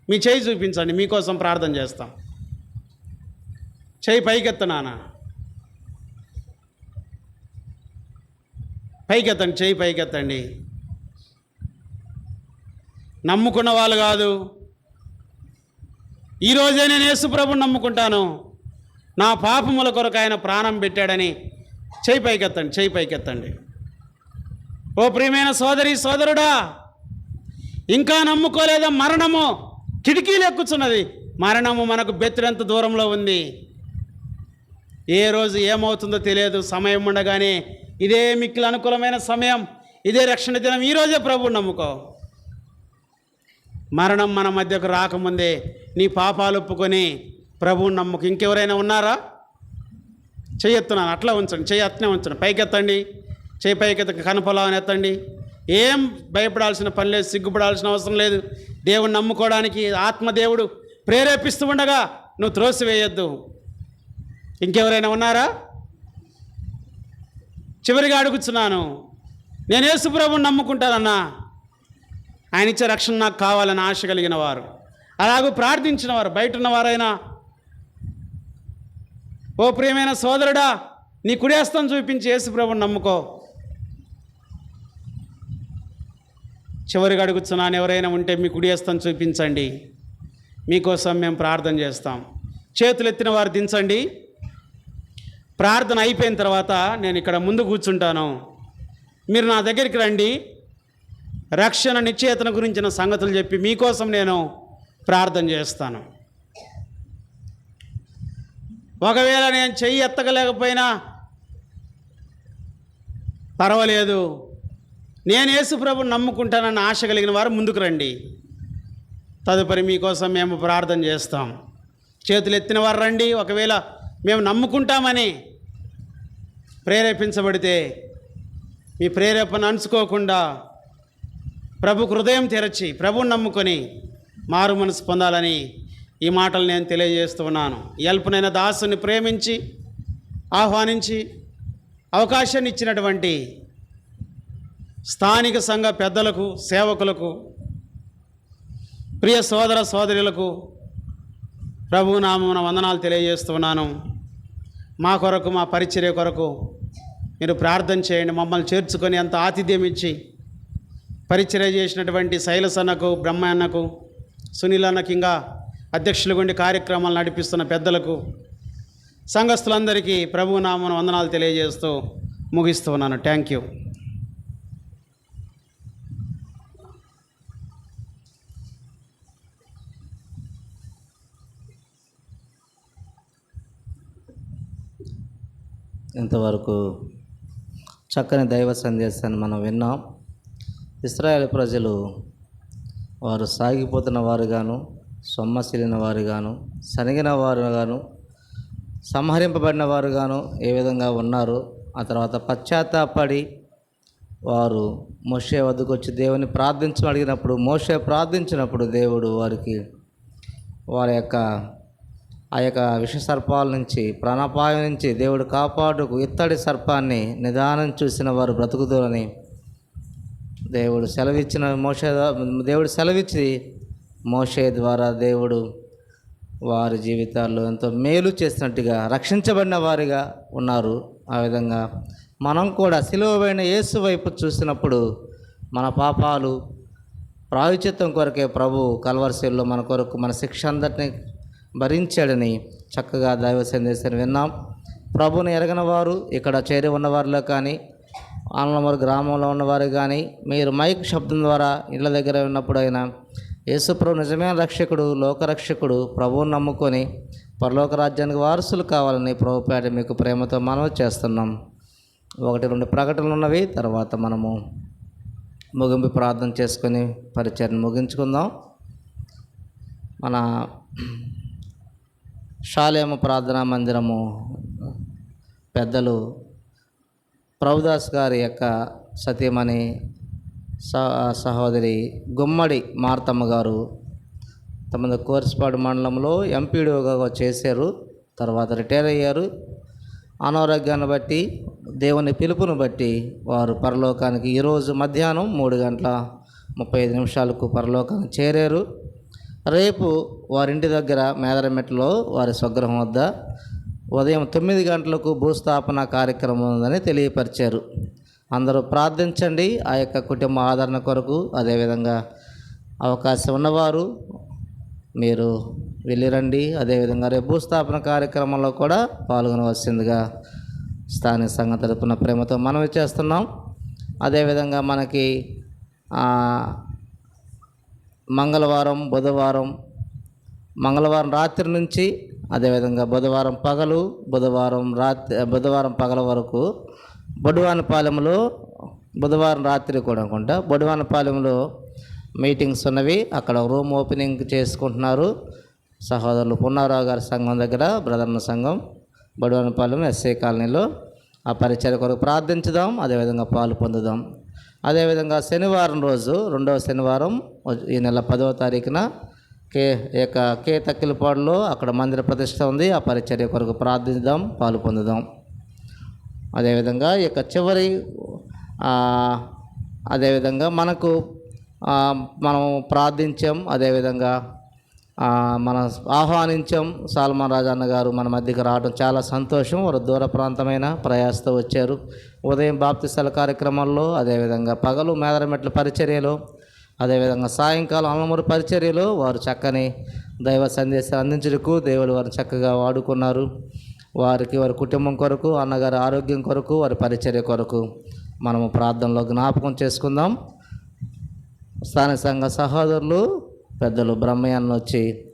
మీ చేయి చూపించండి. మీకోసం ప్రార్థన చేస్తాం. చేయి పైకెత్తనానా? పైకెత్తండి, చేయి పైకెత్తండి. నమ్ముకున్న వాళ్ళు కాదు. ఈరోజే నేను యేసు ప్రభువుని నమ్ముకుంటాను, నా పాపముల కొరకు ఆయన ప్రాణం పెట్టాడని చేయి పైకెత్తండి, చేయి పైకెత్తండి. ఓ ప్రియమైన సోదరి సోదరుడా, ఇంకా నమ్ముకోలేదా? మరణము కిటికీలు ఎక్కుతున్నది. మరణము మనకు బెత్తినంత దూరంలో ఉంది. ఏ రోజు ఏమవుతుందో తెలియదు. సమయం ఉండగానే ఇదే మిక్కిలి అనుకూలమైన సమయం, ఇదే రక్షణ దినం. ఈరోజే ప్రభువుని నమ్ముకో. మరణం మన మధ్యకు రాకముందే నీ పాపాలు ఒప్పుకొని ప్రభువుని నమ్ముకు. ఇంకెవరైనా ఉన్నారా? చెయ్యెత్తున్నాను, అట్లా ఉంచండి. చెయ్యి అట్నే ఉంచండి. పైకెత్తండి, చేయి పైకెత్త, కనపలాని ఎత్తండి. ఏం భయపడాల్సిన పని లేదు, సిగ్గుపడాల్సిన అవసరం లేదు. దేవుని నమ్ముకోవడానికి ఆత్మదేవుడు ప్రేరేపిస్తూ ఉండగా నువ్వు త్రోసివేయొద్దు. ఇంకెవరైనా ఉన్నారా? చివరిగా అడుగుతున్నాను, నేను యేసు ప్రభువుని నమ్ముకుంటానన్నా, ఆయన ఇచ్చే రక్షణ నాకు కావాలని ఆశ కలిగిన వారు, అలాగూ ప్రార్థించిన వారు, బయట ఉన్నవారైనా, ఓ ప్రియమైన సోదరుడా, నీ కుడి హస్తం చూపించి యేసు ప్రభువుని నమ్ముకో. చివరిగా అడుగుతున్నాను, ఎవరైనా ఉంటే మీ కుడి హస్తం చూపించండి. మీకోసం మేము ప్రార్థన చేస్తాం. చేతులు ఎత్తిన వారు దించండి. ప్రార్థన అయిపోయిన తర్వాత నేను ఇక్కడ ముందు కూర్చుంటాను. మీరు నా దగ్గరికి రండి. రక్షణ నిశ్చయితన గురించిన సంగతులు చెప్పి మీకోసం నేను ప్రార్థన చేస్తాను. ఒకవేళ నేను చెయ్యి ఎత్తగలేకపోయినా పర్వాలేదు, నేను యేసు ప్రభువుని నమ్ముకుంటానన్న ఆశ కలిగిన వారు ముందుకు రండి. తదుపరి మీకోసం మేము ప్రార్థన చేస్తాం. చేతులు ఎత్తిన వారు రండి. ఒకవేళ మేము నమ్ముకుంటామని ప్రేరేపించబడితే మీ ప్రేరేపణ అనుకోకుండా ప్రభు హృదయం తెరచి ప్రభువుని నమ్ముకొని మారు మనసు పొందాలని ఈ మాటలు నేను తెలియజేస్తున్నాను. ఎల్పునైన దాసుని ప్రేమించి ఆహ్వానించి అవకాశాన్ని ఇచ్చినటువంటి స్థానిక సంఘ పెద్దలకు, సేవకులకు, ప్రియ సోదర సోదరులకు ప్రభువు నామమున వందనాలు తెలియజేస్తున్నాను. మా కొరకు, మా పరిచర్య కొరకు మీరు ప్రార్థన చేయండి. మమ్మల్ని చేర్చుకొని అంత ఆతిథ్యం ఇచ్చి పరిచర్య చేసినటువంటి శైలస్ అన్నకు, బ్రహ్మ అన్నకు, సునీల్ అన్నకి, ఇంకా అధ్యక్షులు గుండి కార్యక్రమాలు నడిపిస్తున్న పెద్దలకు, సంఘస్థులందరికీ ప్రభువు నామమున వందనాలు తెలియజేస్తూ ముగిస్తున్నాను. Thank you. ఇంతవరకు చక్కని దైవ సందేశాన్ని మనం విన్నాం. ఇశ్రాయేల్ ప్రజలు వారు సాగిపోతున్న వారుగాను, సొమ్మసిలిన వారుగాను, సనిగిన వారుగాను, సంహరింపబడిన వారుగాను ఏ విధంగా ఉన్నారు. ఆ తర్వాత పశ్చాత్తాపడి వారు మోషే వద్దకు వచ్చి దేవుని ప్రార్థించమని అడిగినప్పుడు, మోషే ప్రార్థించినప్పుడు దేవుడు వారికి వారి యొక్క ఆ యొక్క విష సర్పాల నుంచి, ప్రాణాపాయం నుంచి దేవుడు కాపాడుకు ఇత్తడి సర్పాన్ని నిదానం చూసిన వారు బ్రతుకుతారని దేవుడు సెలవిచ్చి మోషే ద్వారా దేవుడు వారి జీవితాల్లో ఎంతో మేలు చేసినట్టుగా రక్షించబడిన వారిగా ఉన్నారు. ఆ విధంగా మనం కూడా సిలువైన యేసు వైపు చూసినప్పుడు మన పాపాలు ప్రాయశ్చిత్తం కొరకే ప్రభు కల్వరిశిలలో మన కొరకు మన శిక్ష అందరినీ భరించాడని చక్కగా దైవ సందేశాన్ని విన్నాం. ప్రభుని ఎరగని వారు ఇక్కడ చేరి ఉన్నవారిలో కానీ, ఆనలమూరు గ్రామంలో ఉన్నవారు కానీ, మీరు మైక్ శబ్దం ద్వారా ఇళ్ళ దగ్గర ఉన్నప్పుడైనా యేసుప్రభు నిజమైన రక్షకుడు, లోకరక్షకుడు, ప్రభువుని నమ్ముకొని పరలోక రాజ్యానికి వారసులు కావాలని ప్రభుపేట మీకు ప్రేమతో మనవి చేస్తున్నాం. 1-2 ప్రకటనలు ఉన్నవి. తర్వాత మనము ముగింపు ప్రార్థన చేసుకొని పరిచయం ముగించుకుందాం. మన షాలేము ప్రార్థనా మందిరము పెద్దలు ప్రభుదాస్ గారి యొక్క సతీమణి సహోదరి గుమ్మడి మార్తమ్మ గారు తమ కోర్సుపాడు మండలంలో ఎంపీడీఓగా చేశారు. తర్వాత రిటైర్ అయ్యారు. అనారోగ్యాన్ని బట్టి, దేవుని పిలుపును బట్టి వారు పరలోకానికి ఈరోజు మధ్యాహ్నం 3:35 పరలోకానికి చేరారు. రేపు వారింటి దగ్గర మేదరమెట్లో వారి స్వగృహం వద్ద ఉదయం 9 గంటలకు భూస్థాపన కార్యక్రమం ఉందని తెలియపరిచారు. అందరూ ప్రార్థించండి ఆ యొక్క కుటుంబ ఆదరణ కొరకు. అదేవిధంగా అవకాశం ఉన్నవారు మీరు వెళ్ళిరండి. అదేవిధంగా రేపు భూస్థాపన కార్యక్రమంలో కూడా పాల్గొనవలసిందిగా స్థానిక సంఘం తరపున ప్రేమతో మనవి చేస్తున్నాం. అదేవిధంగా మనకి మంగళవారం రాత్రి నుంచి, అదేవిధంగా బుధవారం పగల వరకు బొడువానపాలెంలో, బుధవారం రాత్రి కూడా అనుకుంటా బొడువానపాలెంలో మీటింగ్స్ ఉన్నవి. అక్కడ రూమ్ ఓపెనింగ్ చేసుకుంటున్నారు సహోదరులు పున్నారావు గారి సంఘం దగ్గర, బ్రదర్ల సంఘం బొడువానపాలెం ఎస్ఐ కాలనీలో. ఆ పరిచర్య కొరకు ప్రార్థించుదాం, అదేవిధంగా పాలు పొందుదాం. అదేవిధంగా శనివారం రోజు, 2వ శనివారం ఈ నెల 10వ తారీఖున కే తక్కిలపాడులో అక్కడ మందిర ప్రతిష్ట ఉంది. ఆ పరిచర్య కొరకు ప్రార్థిద్దాం, పాలు పొందుదాం. అదేవిధంగా ఈ యొక్క చివరి అదేవిధంగా మనం ప్రార్థించాం, అదేవిధంగా మనం ఆహ్వానించాం. సాల్మన్ రాజన్న గారు మన మధ్యకి రావడం చాలా సంతోషం. వారు దూర ప్రాంతమైన ప్రయాసతో వచ్చారు. ఉదయం బాప్తిస్తాల కార్యక్రమాల్లో, అదేవిధంగా పగలు మేదరమెట్ల పరిచర్యలో అదేవిధంగా సాయంకాలం అల్లమూరు పరిచర్యలో వారు చక్కని దైవ సందేశాన్ని అందించుటకు దేవుడు వారిని చక్కగా వాడుకున్నారు. వారికి వారి కుటుంబం కొరకు, అన్నగారి ఆరోగ్యం కొరకు, వారి పరిచర్య కొరకు మనము ప్రార్థనలో జ్ఞాపకం చేసుకుందాం. స్థానిక సంఘ సహోదరులు పెద్దలు బ్రహ్మయ్యన్న వచ్చి